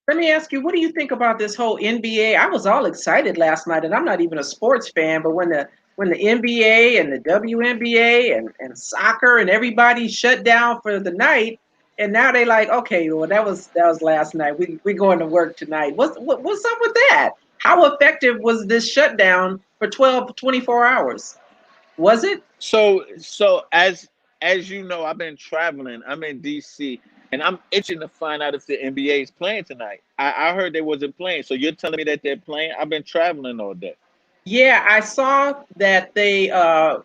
Let me ask you, what do you think about this whole NBA? I was all excited last night, and I'm not even a sports fan, but when the NBA and the WNBA and soccer and everybody shut down for the night, and now they like, okay, well that was last night. We going to work tonight. What's up with that? How effective was this shutdown for 12, 24 hours? Was it? So as you know, I've been traveling. I'm in DC, and I'm itching to find out if the NBA is playing tonight. I heard they wasn't playing. So you're telling me that they're playing? I've been traveling all day. Yeah, I saw that they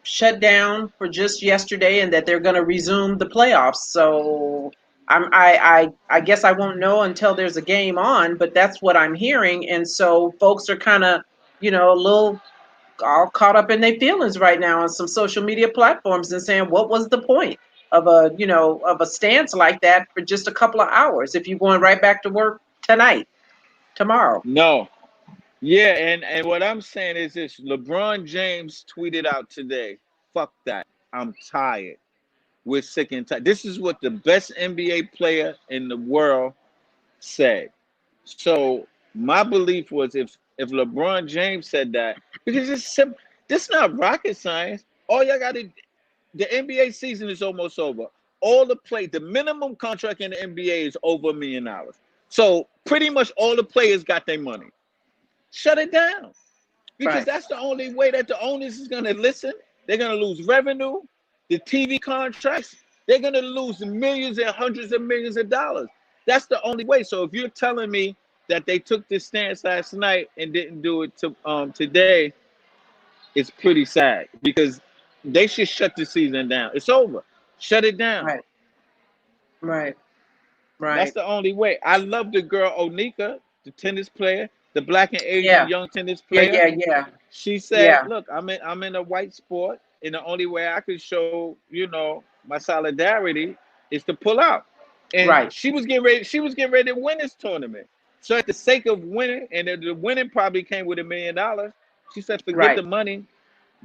shut down for just yesterday, and that they're going to resume the playoffs. So I guess I won't know until there's a game on, but that's what I'm hearing. And so folks are kind of, a little all caught up in their feelings right now on some social media platforms and saying, what was the point of a stance like that for just a couple of hours if you're going right back to work tonight, tomorrow? No. Yeah, and what I'm saying is this: LeBron James tweeted out today, "Fuck that. I'm tired. We're sick and tired." This is what the best NBA player in the world said. So my belief was if LeBron James said that, because it's simple, this not rocket science. All y'all got to the NBA season is almost over. The minimum contract in the NBA is over $1 million. So pretty much all the players got their money. Shut it down. Because Right, that's the only way that the owners is gonna listen. They're gonna lose revenue, the TV contracts, they're gonna lose millions and hundreds of millions of dollars. That's the only way. So if you're telling me that they took this stance last night and didn't do it to today, it's pretty sad because they should shut the season down. It's over. Shut it down. right, right, That's right. the only way. I love the girl Onika, the tennis player, the black and Asian Yeah, young tennis yeah, player. yeah, yeah, She said, yeah. "Look, I'm in a white sport, and the only way I could show, my solidarity is to pull out." And Right, she was getting ready. She was getting ready to win this tournament. So at the sake of winning, and the winning probably came with $1 million. She said, "Forget right, the money.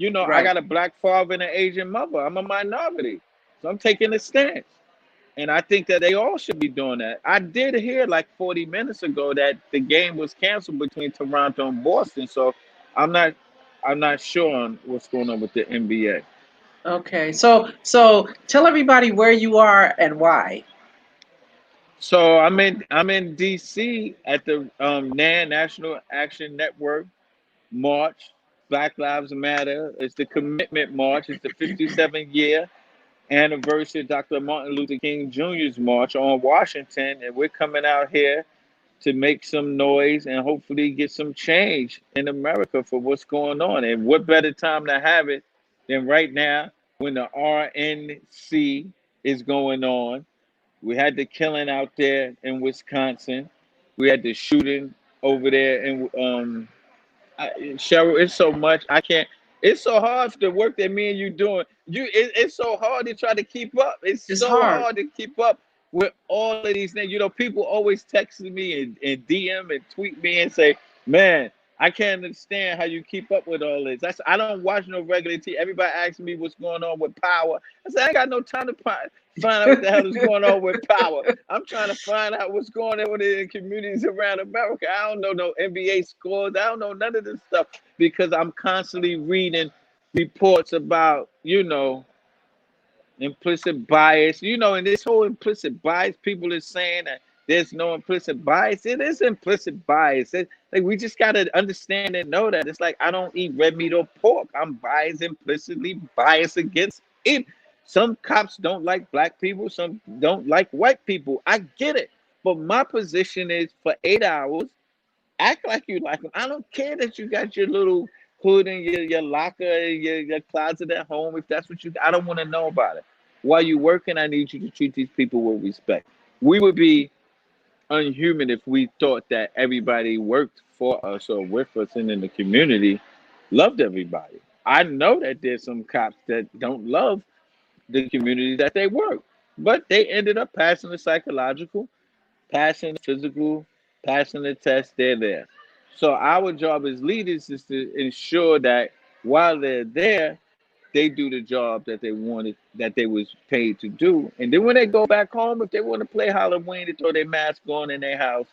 I right. got a black father and an Asian mother. I'm a minority, so I'm taking a stance." And I think that they all should be doing that. I did hear like 40 minutes ago that the game was canceled between Toronto and Boston. So I'm not I'm not sure on what's going on with the NBA. Okay. So tell everybody where you are and why. So I'm in DC at the NAN National Action Network March. Black Lives Matter. It's the commitment march. It's the 57th year anniversary of Dr. Martin Luther King Jr.'s march on Washington, and we're coming out here to make some noise and hopefully get some change in America for what's going on. And what better time to have it than right now when the RNC is going on? We had the killing out there in Wisconsin. We had the shooting over there in Cheryl, it's so much I can't. It's so hard for the work that me and you doing. It's so hard to try to keep up. It's It's so hard. hard to keep up with all of these things. People always texting me and DM and tweet me and say, "Man, I can't understand how you keep up with all this." I don't watch no regular TV. Everybody asks me what's going on with Power. I said I ain't got no time to find out what the hell is going on with Power. I'm trying to find out what's going on in the communities around America. I don't know no NBA scores. I don't know none of this stuff because I'm constantly reading reports about, implicit bias. And this whole implicit bias, people are saying that there's no implicit bias. It is implicit bias. Like we just gotta understand and know that. It's like I don't eat red meat or pork. I'm biased, implicitly biased against it. Some cops don't like black people, some don't like white people. I get it. But my position is for 8 hours, act like you like them. I don't care that you got your little hood in your locker, your closet at home. If that's what I don't want to know about it. While you're working, I need you to treat these people with respect. We would be unhuman if we thought that everybody worked for us or with us and in the community loved everybody. I know that there's some cops that don't love the community that they work, but they ended up passing the psychological passing the physical, passing the test, they're there. So our job as leaders is to ensure that while they're there, they do the job that they wanted, that they was paid to do. And then when they go back home, if they want to play Halloween, to throw their mask on in their house,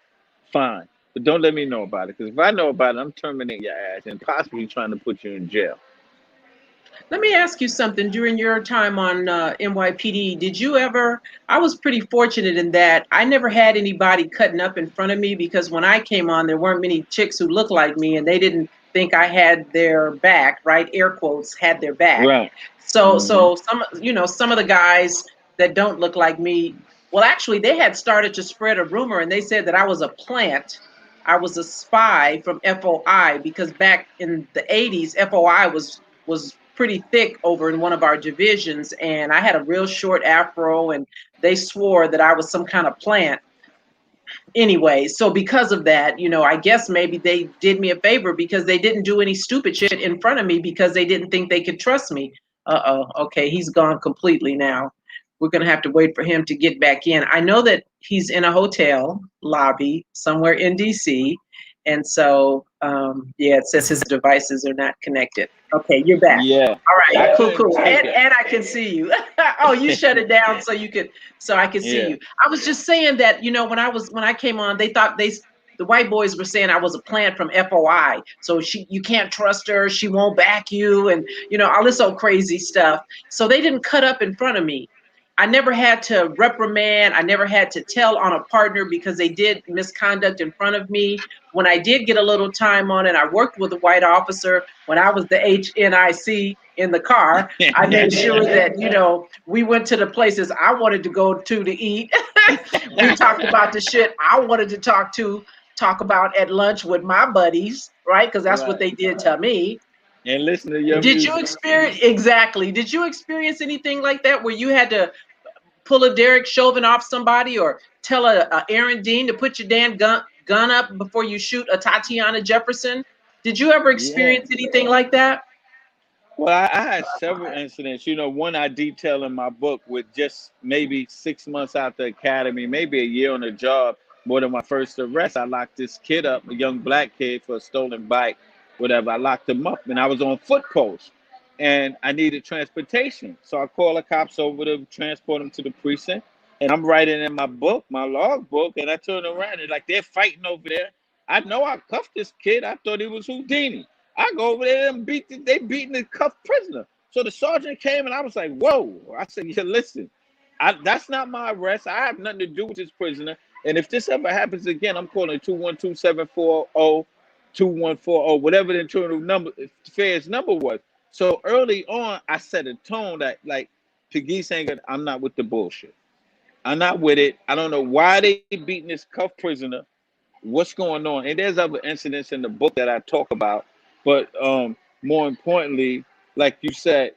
fine. But don't let me know about it, because if I know about it, I'm terminating your ass and possibly trying to put you in jail. Let me ask you something. During your time on NYPD, did you ever? I was pretty fortunate in that I never had anybody cutting up in front of me, because when I came on, there weren't many chicks who looked like me, and they didn't think I had their back, right? Air quotes, had their back. Right. So, Hmm. some of the guys that don't look like me, well, actually, they had started to spread a rumor, and they said that I was a plant. I was a spy from FOI, because back in the 80s, FOI was pretty thick over in one of our divisions, and I had a real short afro, and they swore that I was some kind of plant. Anyway, so because of that, I guess maybe they did me a favor, because they didn't do any stupid shit in front of me, because they didn't think they could trust me. Uh-oh, okay, he's gone completely now. We're going to have to wait for him to get back in. I know that he's in a hotel lobby somewhere in DC. And so, yeah, it says his devices are not connected. Okay, you're back. Yeah. All I right, cool, couldn't cool. take it. And I can see you. Oh, you shut it down so I could see Yeah. you. I was just saying that, when I came on, they thought the white boys were saying I was a plant from FOI. So you can't trust her, she won't back you, and all this old crazy stuff. So they didn't cut up in front of me. I never had to reprimand. I never had to tell on a partner because they did misconduct in front of me. When I did get a little time on it, I worked with a white officer when I was the HNIC in the car. I made sure that, we went to the places I wanted to go to eat. We talked about the shit I wanted to talk about at lunch with my buddies, right? Because that's what Right. they did to me. And listen to your Did you music. experience exactly? Did you experience anything like that where you had to pull a Derek Chauvin off somebody, or tell a Aaron Dean to put your damn gun up before you shoot a Tatiana Jefferson? Did you ever Yeah. experience anything like that? Well, I had several incidents. One I detail in my book with just maybe 6 months out the academy, maybe a year on the job. More than my first arrest, I locked this kid up, a young black kid, for a stolen bike, whatever. I locked him up, and I was on foot post, and I needed transportation. So I called the cops over to transport him to the precinct, and I'm writing in my book, my log book, and I turn around and like they're fighting over there. I know I cuffed this kid. I thought he was Houdini. I go over there and they beating the cuffed prisoner. So the sergeant came and I was like, whoa. I said, yeah, listen, that's not my arrest. I have nothing to do with this prisoner. And if this ever happens again, I'm calling 212-740-2140, whatever the internal number, fair's number was. So early on, I set a tone that like Pegues ain't gonna, I'm not with the bullshit. I'm not with it. I don't know why they beating this cuffed prisoner, what's going on. And there's other incidents in the book that I talk about, but more importantly, like you said,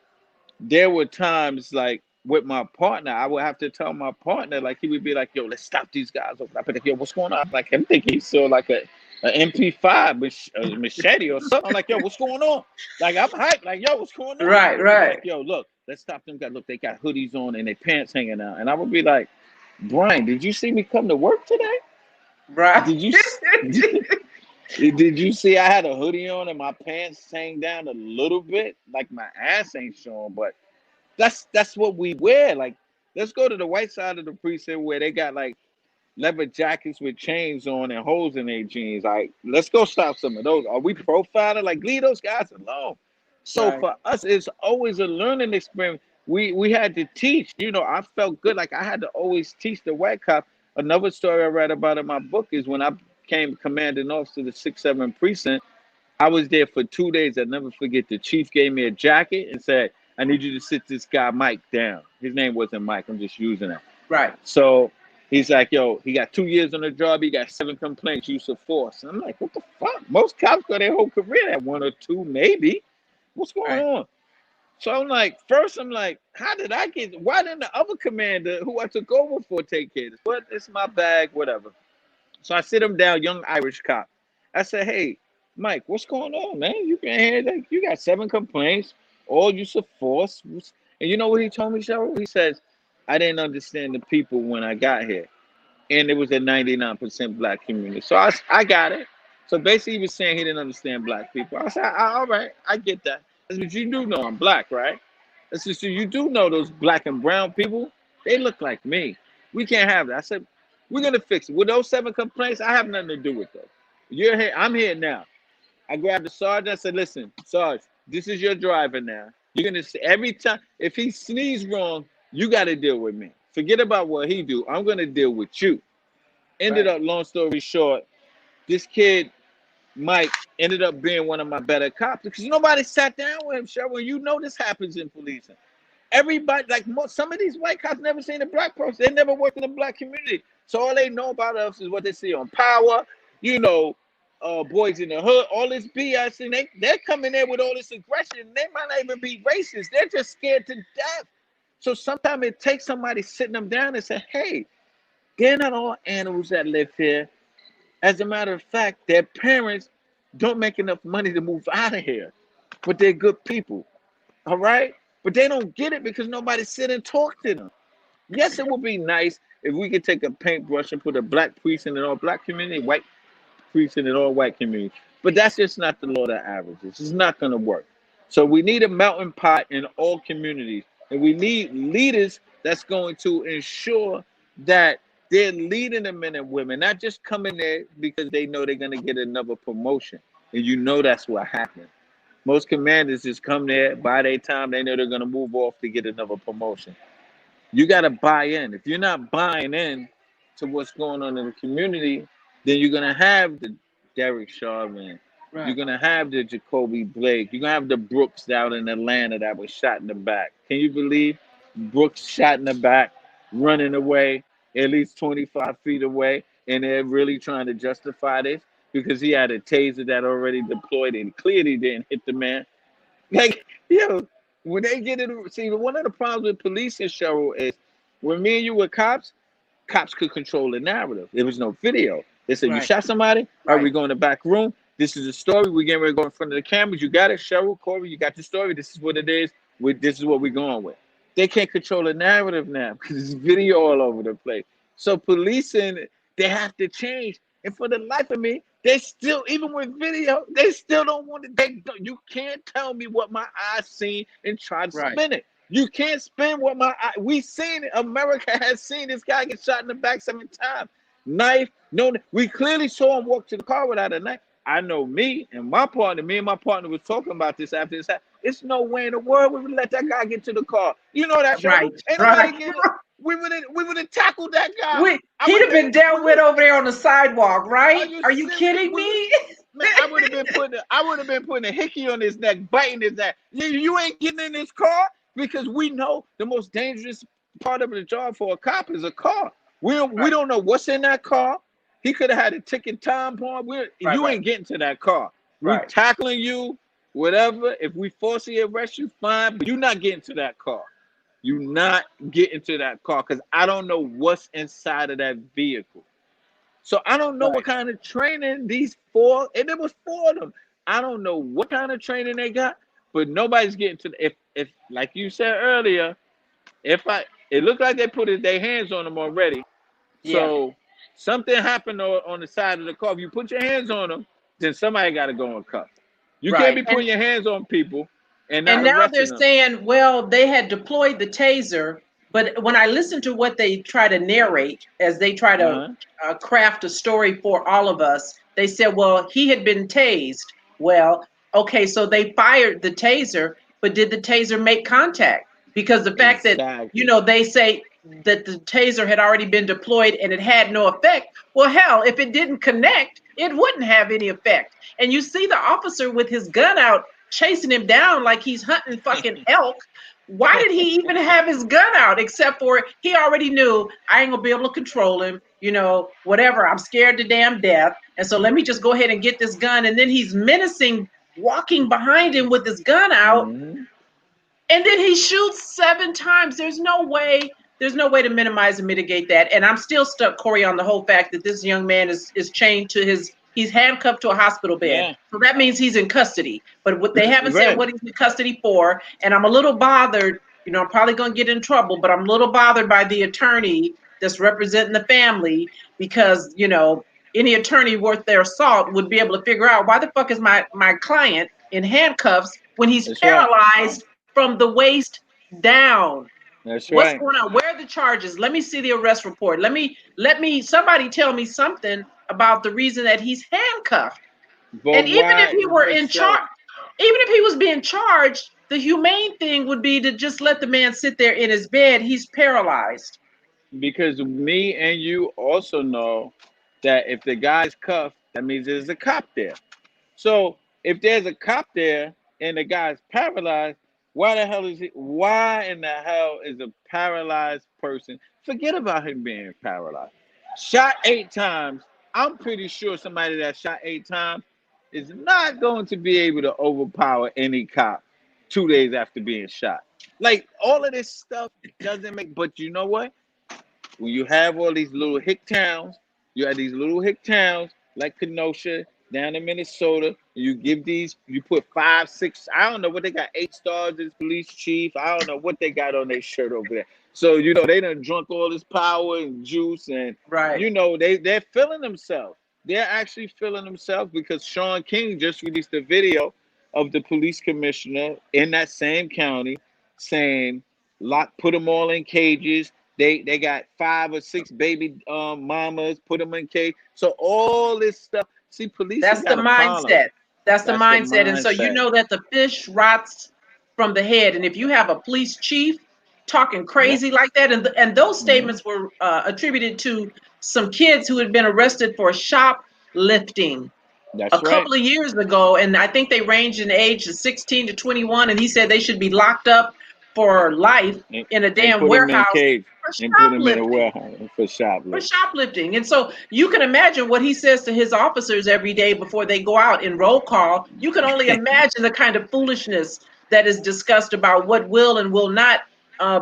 there were times like with my partner, I would have to tell my partner, like he would be like, yo, let's stop these guys over. I'd be like, yo, what's going on? Like I'm thinking he saw like a MP5 machete or something. I'm like, yo, what's going on? Like I'm hyped, like, yo, what's going on? Right, He'd be right, like, yo, look, let's stop them guys. Look, they got hoodies on and their pants hanging out. And I would be like, Brian, did you see me come to work today? right. Did you did you see I had a hoodie on and my pants hang down a little bit? Like my ass ain't showing, but that's what we wear. Like, let's go to the white side of the precinct where they got like leather jackets with chains on and holes in their jeans. Like, let's go stop some of those. Are we profiling? Like, leave those guys alone. So Right. for us, it's always a learning experience. We had to teach. I felt good. Like I had to always teach the white cop. Another story I read about in my book is when I became commanding officer of the 6-7 precinct. I was there for 2 days. I'll never forget. The chief gave me a jacket and said, "I need you to sit this guy Mike down." His name wasn't Mike. I'm just using that. Right. So he's like, yo, he got 2 years on the job. He got 7 complaints, use of force. And I'm like, what the fuck? Most cops go their whole career at 1 or 2, maybe. What's going Right. on? So I'm like, first, I'm like, how did I get, why didn't the other commander who I took over for take care of this? What? It's my bag, whatever. So I sit him down, young Irish cop. I said, hey, Mike, what's going on, man? You been here, like, you got 7 complaints, all use of force. And you know what he told me, Cheryl? He says, I didn't understand the people when I got here. and it was a 99% black community. So I got it. So basically, he was saying he didn't understand black people. I said, all right, I get that. That's what you do know. I'm black, right? That's just so you do know those black and brown people. They look like me. We can't have that. I said, we're gonna fix it. With those 7 complaints, I have nothing to do with those. You're here. I'm here now. I grabbed the sergeant. I said, listen, Sarge, this is your driver now. You're gonna say every time if he sneezes wrong, you got to deal with me. Forget about what he do. I'm gonna deal with you. Ended Right. up, long story short, this kid Mike ended up being one of my better cops because nobody sat down with him. Cheryl, you know this happens in policing. Everybody, like some of these white cops, never seen a black person. They never worked in the black community, so all they know about us is what they see on Power. You know, Boys in the Hood, all this BS, and they're coming there with all this aggression. They might not even be racist. They're just scared to death. So sometimes it takes somebody sitting them down and say, "Hey, they're not all animals that live here. As a matter of fact, their parents don't make enough money to move out of here, but they're good people, all right? But they don't get it because nobody sit and talk to them. Yes, it would be nice if we could take a paintbrush and put a black priest in an all black community, white priest in an all white community, but that's just not the law of averages. It's not going to work. So we need a melting pot in all communities, and we need leaders that's going to ensure that they're leading the men and women, not just coming there because they know they're going to get another promotion. And you know that's what happens. Most commanders just come there, by their time, they know they're going to move off to get another promotion. You got to buy in. If you're not buying in to what's going on in the community, then you're going to have the Derek Chauvin. You're Right. going to have the Jacoby Blake. You're going to have the Brooks down in Atlanta that was shot in the back. Can you believe Brooks shot in the back, running away at least 25 feet away, and they're really trying to justify this because he had a taser that already deployed and clearly didn't hit the man. Like, yo, when they get in, see, one of the problems with policing, Cheryl, is when me and you were cops could control the narrative. There was no video. They said, you Right. shot somebody? Are we Right. going to the back room? This is the story. We're getting ready to go in front of the cameras. You got it, Cheryl, Corey, you got the story. This is what it is. This is what we're going with. They can't control the narrative now because there's video all over the place. So policing, they have to change. And for the life of me, they still, even with video, they still don't want to. You can't tell me what my eyes seen and try to Right. spin it. You can't spin what my eye. We seen it. America has seen this guy get shot in the back 7 times. Knife, no. We clearly saw him walk to the car without a knife. I know me and my partner. Me and my partner was talking about this after this. It's no way in the world we would let that guy get to the car. You know that, Cheryl? Right. Ain't nobody Right. get it. We would have tackled that guy. I He'd would have have been. been dealt with over there on the sidewalk, Are right? you Are you serious? kidding me? Man, I would have been putting a hickey on his neck, biting his neck. You ain't getting in this car because we know the most dangerous part of the job for a cop is a car. We Right. don't know what's in that car. He could have had a ticking time bomb. Right. You Right. ain't getting to that car. We Right. tackling you, whatever. If we falsely arrest you, fine, but you're not getting to that car. You not getting to that car because I don't know what's inside of that vehicle. So I don't know what Right. kind of training these four, and there was 4 of them. I don't know what kind of training they got, but nobody's getting to the, if like you said earlier, it looked like they put their hands on them already. Yeah. So something happened on the side of the car. If you put your hands on them, then somebody got to go and cuff. You can't Right. be putting your hands on people and And not now they're arresting them. saying, well, they had deployed the taser, but when I listen to what they try to narrate as they try to Uh-huh. craft a story for all of us, they said, well, he had been tased. Well, okay, so they fired the taser, but did the taser make contact? Because the fact that, Exactly. they say that the taser had already been deployed and it had no effect. Well, hell, if it didn't connect, it wouldn't have any effect. And you see the officer with his gun out chasing him down like he's hunting fucking elk. Why did he even have his gun out except for he already knew I ain't gonna be able to control him, whatever. I'm scared to damn death. And so let me just go ahead and get this gun. And then he's menacing, walking behind him with his gun out. Mm-hmm. And then he shoots 7 times. There's no way. There's no way to minimize and mitigate that. And I'm still stuck, Corey, on the whole fact that this young man is chained to he's handcuffed to a hospital bed. Yeah. So that means he's in custody. But what they haven't said Right. what he's in custody for. And I'm a little bothered. I'm probably going to get in trouble, but I'm a little bothered by the attorney that's representing the family, because any attorney worth their salt would be able to figure out why the fuck is my client in handcuffs when he's That's right. paralyzed from the waist down. That's What's right. going on? Where are the charges? Let me see the arrest report. Let me somebody tell me something about the reason that he's handcuffed. But And even if why? he were But in Cheryl, charge, even if he was being charged, the humane thing would be to just let the man sit there in his bed. He's paralyzed. because me and you also know that if the guy's cuffed, that means there's a cop there. So if there's a cop there and the guy's paralyzed, why the hell is he? Why in the hell is a paralyzed person? Forget about him being paralyzed. Shot 8 times. I'm pretty sure somebody that shot 8 times is not going to be able to overpower any cop 2 days after being shot. Like all of this stuff doesn't make. But you know what? When you have all these little hick towns, you have these little hick towns like Kenosha down in Minnesota. You give these, you put 5, 6, I don't know what they got, 8 stars as police chief. I don't know what they got on their shirt over there. So they done drunk all this power and juice, and Right. they're feeling themselves. They're actually feeling themselves because Sean King just released a video of the police commissioner in that same county saying, put them all in cages. They got 5 or 6 baby mamas, put them in cage. So all this stuff. See, policing That's the got a problem. mindset. That's the That's the mindset. And so you mindset. know that the fish rots from the head. And if you have a police chief talking Yep. crazy like that, and those Hmm. statements were attributed to some kids who had been arrested for shoplifting a That's right. couple of years ago, and I think they ranged in age of 16 to 21, and he said they should be locked up for life And, in a and damn put them in warehouse cage for and put them in a shoplifting. warehouse for For shoplifting. shoplifting. And so you can imagine what he says to his officers every day before they go out in roll call. You can only imagine the kind of foolishness that is discussed about what will and will not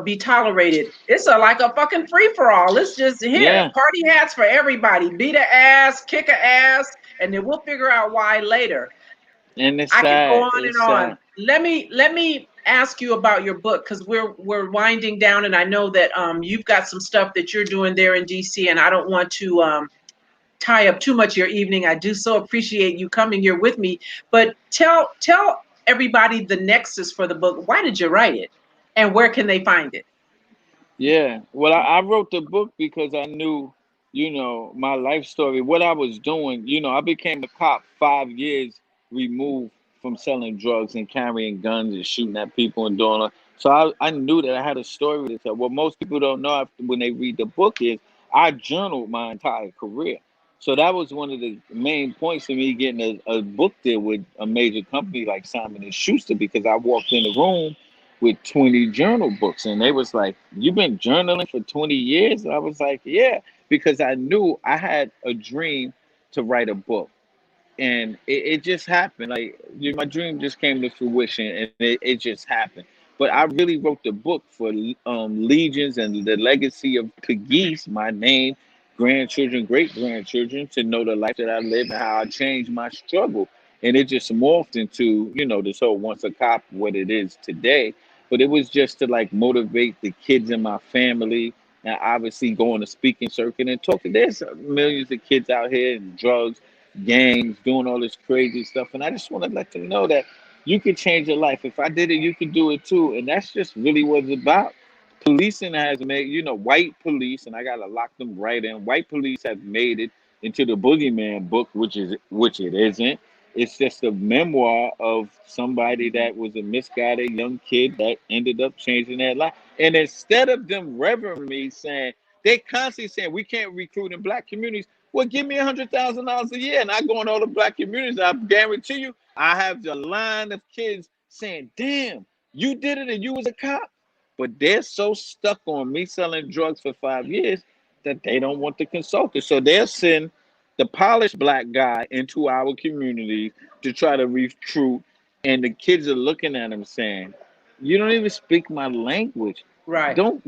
be tolerated. It's like a fucking free for all. It's just here, Yeah, party hats for everybody. Beat a ass, kick a ass, and then we'll figure out why later. and it's I could go sad. on and It's on. sad. Let me ask you about your book, because we're winding down, and I know that you've got some stuff that you're doing there in DC, and I don't want to tie up too much of your evening. I do so appreciate you coming here with me, but tell everybody the nexus for the book. Why did you write it, and where can they find it? Yeah. Well, I wrote the book because I knew, my life story, what I was doing. I became a cop 5 years removed from selling drugs and carrying guns and shooting at people and doing all. So I knew that I had a story to tell. What most people don't know after when they read the book is I journaled my entire career. So that was one of the main points of me getting a book deal with a major company like Simon and Schuster, because I walked in the room with 20 journal books. And they was like, "You've been journaling for 20 years?" I was like, "Yeah," because I knew I had a dream to write a book. And it just happened. Like my dream just came to fruition, and it just happened. But I really wrote the book for legions and the legacy of Pegues, my name, grandchildren, great grandchildren, to know the life that I lived and how I changed my struggle. And it just morphed into this whole once a cop what it is today. But it was just to like motivate the kids in my family, and obviously go on a speaking circuit and talk to. There's millions of kids out here in drugs, gangs, doing all this crazy stuff. And I just want to let them know that you can change your life. If I did it, you can do it too. And that's just really what it's about. Policing has made, white police, and I gotta lock them right in. White police have made it into the boogeyman book, which it isn't. It's just a memoir of somebody that was a misguided young kid that ended up changing their life. And instead of them revering me saying, they constantly saying we can't recruit in black communities. Well, give me $100,000 a year, and I go in all the black communities. I guarantee you, I have a line of kids saying, "Damn, you did it, and you was a cop." But they're so stuck on me selling drugs for 5 years that they don't want the consultant. So they'll send the polished black guy into our community to try to recruit, and the kids are looking at him saying, "You don't even speak my language. Right, Don't."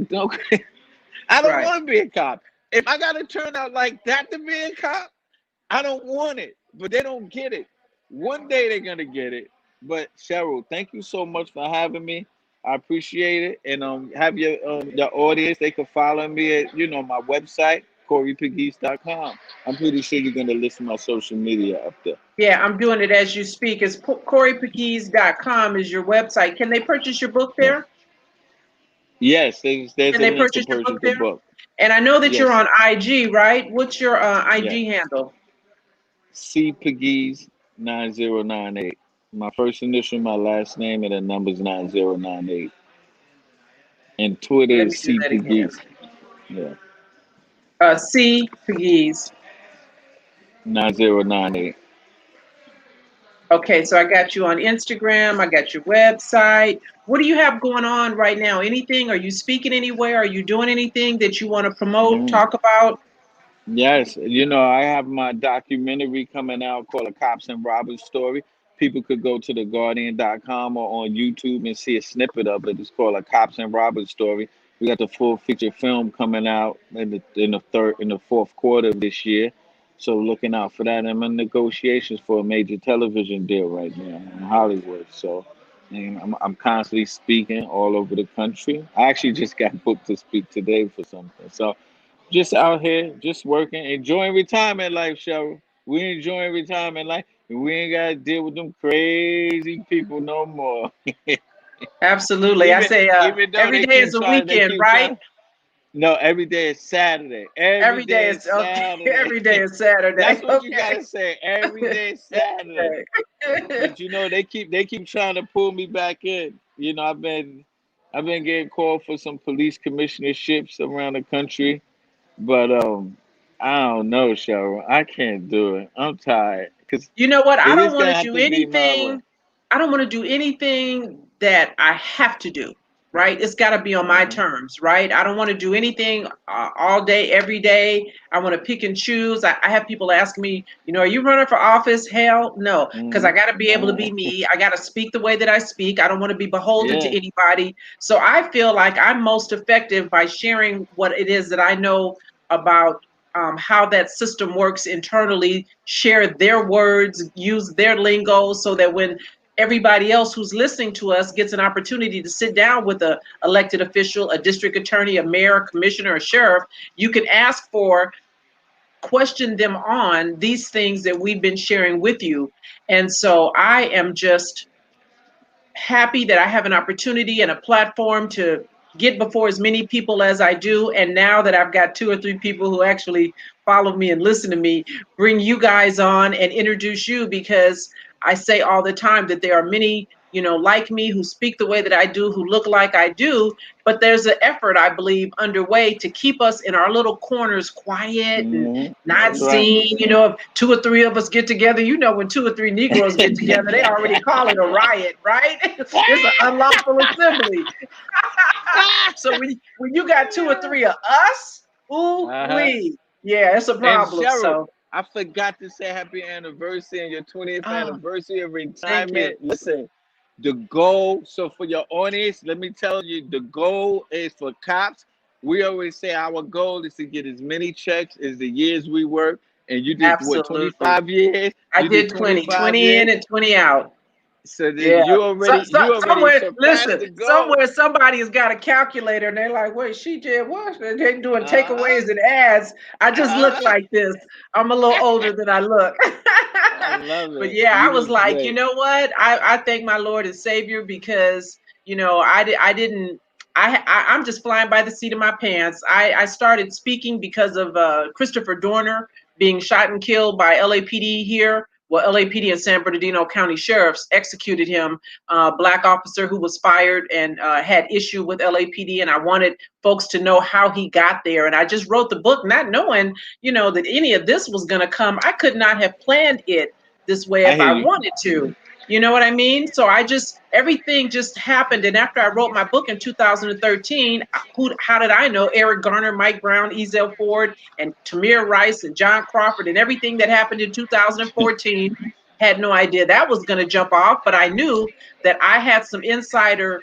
I don't right. want to be a cop. If I got to turn out like that to be a cop, I don't want it. But they don't get it. One day they're gonna get it. But Cheryl, thank you so much for having me. I appreciate it. And have your audience, they can follow me at, my website, CoreyPegues.com. I'm pretty sure you're gonna list my social media up there. Yeah, I'm doing it as you speak. It's CoreyPegues.com is your website. Can they purchase your book Yeah. there? Yes, there's Can a they link to purchase your purchase book the there? book. And I know that you're Yes. on IG, right? What's your Yeah. IG handle? C Pegues 9098. My first initial, my last name, and the number's 9098. And Twitter Let is me do C that again. Pegues. Yeah. C Pegues. 9098. Okay, so I got you on Instagram. I got your website. What do you have going on right now? Anything? Are you speaking anywhere? Are you doing anything that you want to promote, Mhm. talk about? Yes, I have my documentary coming out called A Cops and Robbers Story. People could go to theguardian.com or on YouTube and see a snippet of it. It's called A Cops and Robbers Story. We got the full feature film coming out in the fourth quarter of this year. So looking out for that. I'm in negotiations for a major television deal right now in Hollywood. So and I'm constantly speaking all over the country. I actually just got booked to speak today for something. So just out here, just working, enjoying retirement life, Cheryl. We enjoying retirement life, and we ain't gotta deal with them crazy people no more. Absolutely. I even say even though every day is a they weekend, keep right? trying to. No, every day is Saturday. Every Every day day is is okay. Saturday. Every day is That's Saturday. what you Okay. gotta say. Every day is Saturday. But they keep trying to pull me back in. I've been getting called for some police commissionerships around the country. But I don't know, Cheryl. I can't do it. I'm tired because You know what? I it don't is want gonna to have do to be my way. anything. I don't want to do anything that I have to do, right? It's got to be on my Hmm. terms, right? I don't want to do anything all day, every day. I want to pick and choose. I have people ask me, are you running for office? Hell no, because I Hmm. got to be able to be No. me. I got to speak the way that I speak. I don't want to be beholden to Yeah. anybody. So I feel like I'm most effective by sharing what it is that I know about how that system works internally, share their words, use their lingo so that when everybody else who's listening to us gets an opportunity to sit down with a elected official, a district attorney, a mayor, a commissioner, a sheriff, you can ask for, question them on these things that we've been sharing with you. And so I am just happy that I have an opportunity and a platform to get before as many people as I do. And now that I've got 2 or 3 people who actually follow me and listen to me, bring you guys on and introduce you, because I say all the time that there are many, like me, who speak the way that I do, who look like I do, but there's an effort, I believe, underway to keep us in our little corners quiet and Hmm. not That's right. seen. If 2 or 3 of us get together, when 2 or 3 Negroes get together, they already call it a riot, right? It's an unlawful assembly. So when you got 2 or 3 of us, ooh Uh-huh. wee, yeah, it's a And problem. Cheryl, So, I forgot to say happy anniversary and your 20th oh, anniversary of thank you. retirement. Listen, the goal, so for your audience, let me tell you, the goal is for cops. We always say our goal is to get as many checks as the years we work. And you did what, Absolutely. 25 years? I You did did 20, 25 20 in years? and 20 out. So then Yeah. you already Somewhere, surpassed listen, the goal. somewhere somebody has got a calculator and they're like, wait, she did what? They're doing Uh-huh. takeaways and ads. I just look Uh-huh. like this. I'm a little older than I look. I love But it. yeah, You I was look like, you great. know what? I thank my Lord and Savior because, I didn't, I'm just flying by the seat of my pants. I started speaking because of Christopher Dorner being shot and killed by LAPD here. Well, LAPD and San Bernardino County Sheriffs executed him, black officer who was fired and had issue with LAPD. And I wanted folks to know how he got there. And I just wrote the book not knowing, that any of this was going to come. I could not have planned it this way I if hear I you. wanted to. You know what I mean? So everything just happened. And after I wrote my book in 2013, how did I know Eric Garner, Mike Brown, Ezell Ford, and Tamir Rice, and John Crawford, and everything that happened in 2014? Had no idea that was going to jump off, but I knew that I had some insider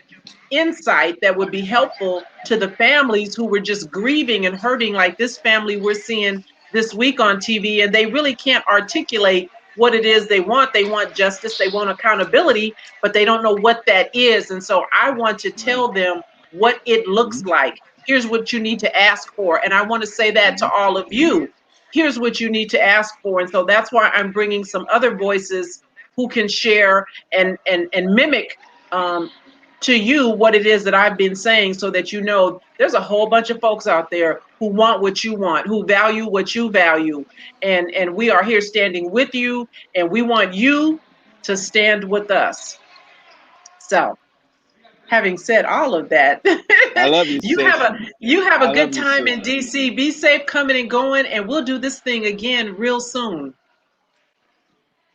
insight that would be helpful to the families who were just grieving and hurting, like this family we're seeing this week on TV, and they really can't articulate what it is they want. They want justice, they want accountability, but they don't know what that is. And so I want to Right. tell them what it looks Mhm. like. Here's what you need to ask for. And I want to say that to Mhm. all of you. Here's what you need to ask for. And so that's why I'm bringing some other voices who can share and mimic um, to you what it is that I've been saying, so that you know there's a whole bunch of folks out there who want what you want, who value what you value. And we are here standing with you, and we want you to stand with us. So, having said all of that, I love you, you have sis. a I good love you, time in sis. DC. Be safe coming and going, and we'll do this thing again real soon.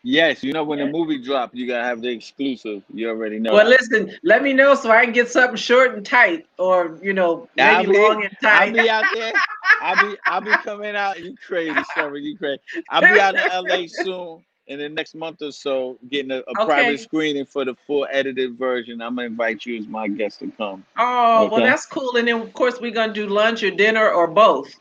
Yes, you know when the movie drop, you gotta have the exclusive. You already Well, know. listen, let me know so I can get something short and tight, or I'll maybe be long and I'll tight. be out there. I'll be coming out. You crazy, Sarah. You crazy. I'll be out in LA soon in the next month or so, getting a private Okay. screening for the full edited version. I'm gonna invite you as my guest to come. Oh, well, Okay? that's cool. And then, of course, we're going to do lunch or dinner or both.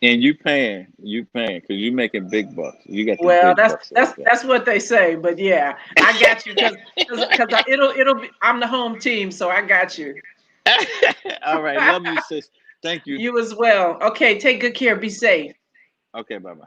And you paying, because you making big bucks. You got the Well, big that's bucks that's right that's what they say. But yeah, I got you because it'll be. I'm the home team, so I got you. there. All right, love you, sis. Thank you. You as well. Okay, take good care. Be safe. Okay, bye bye.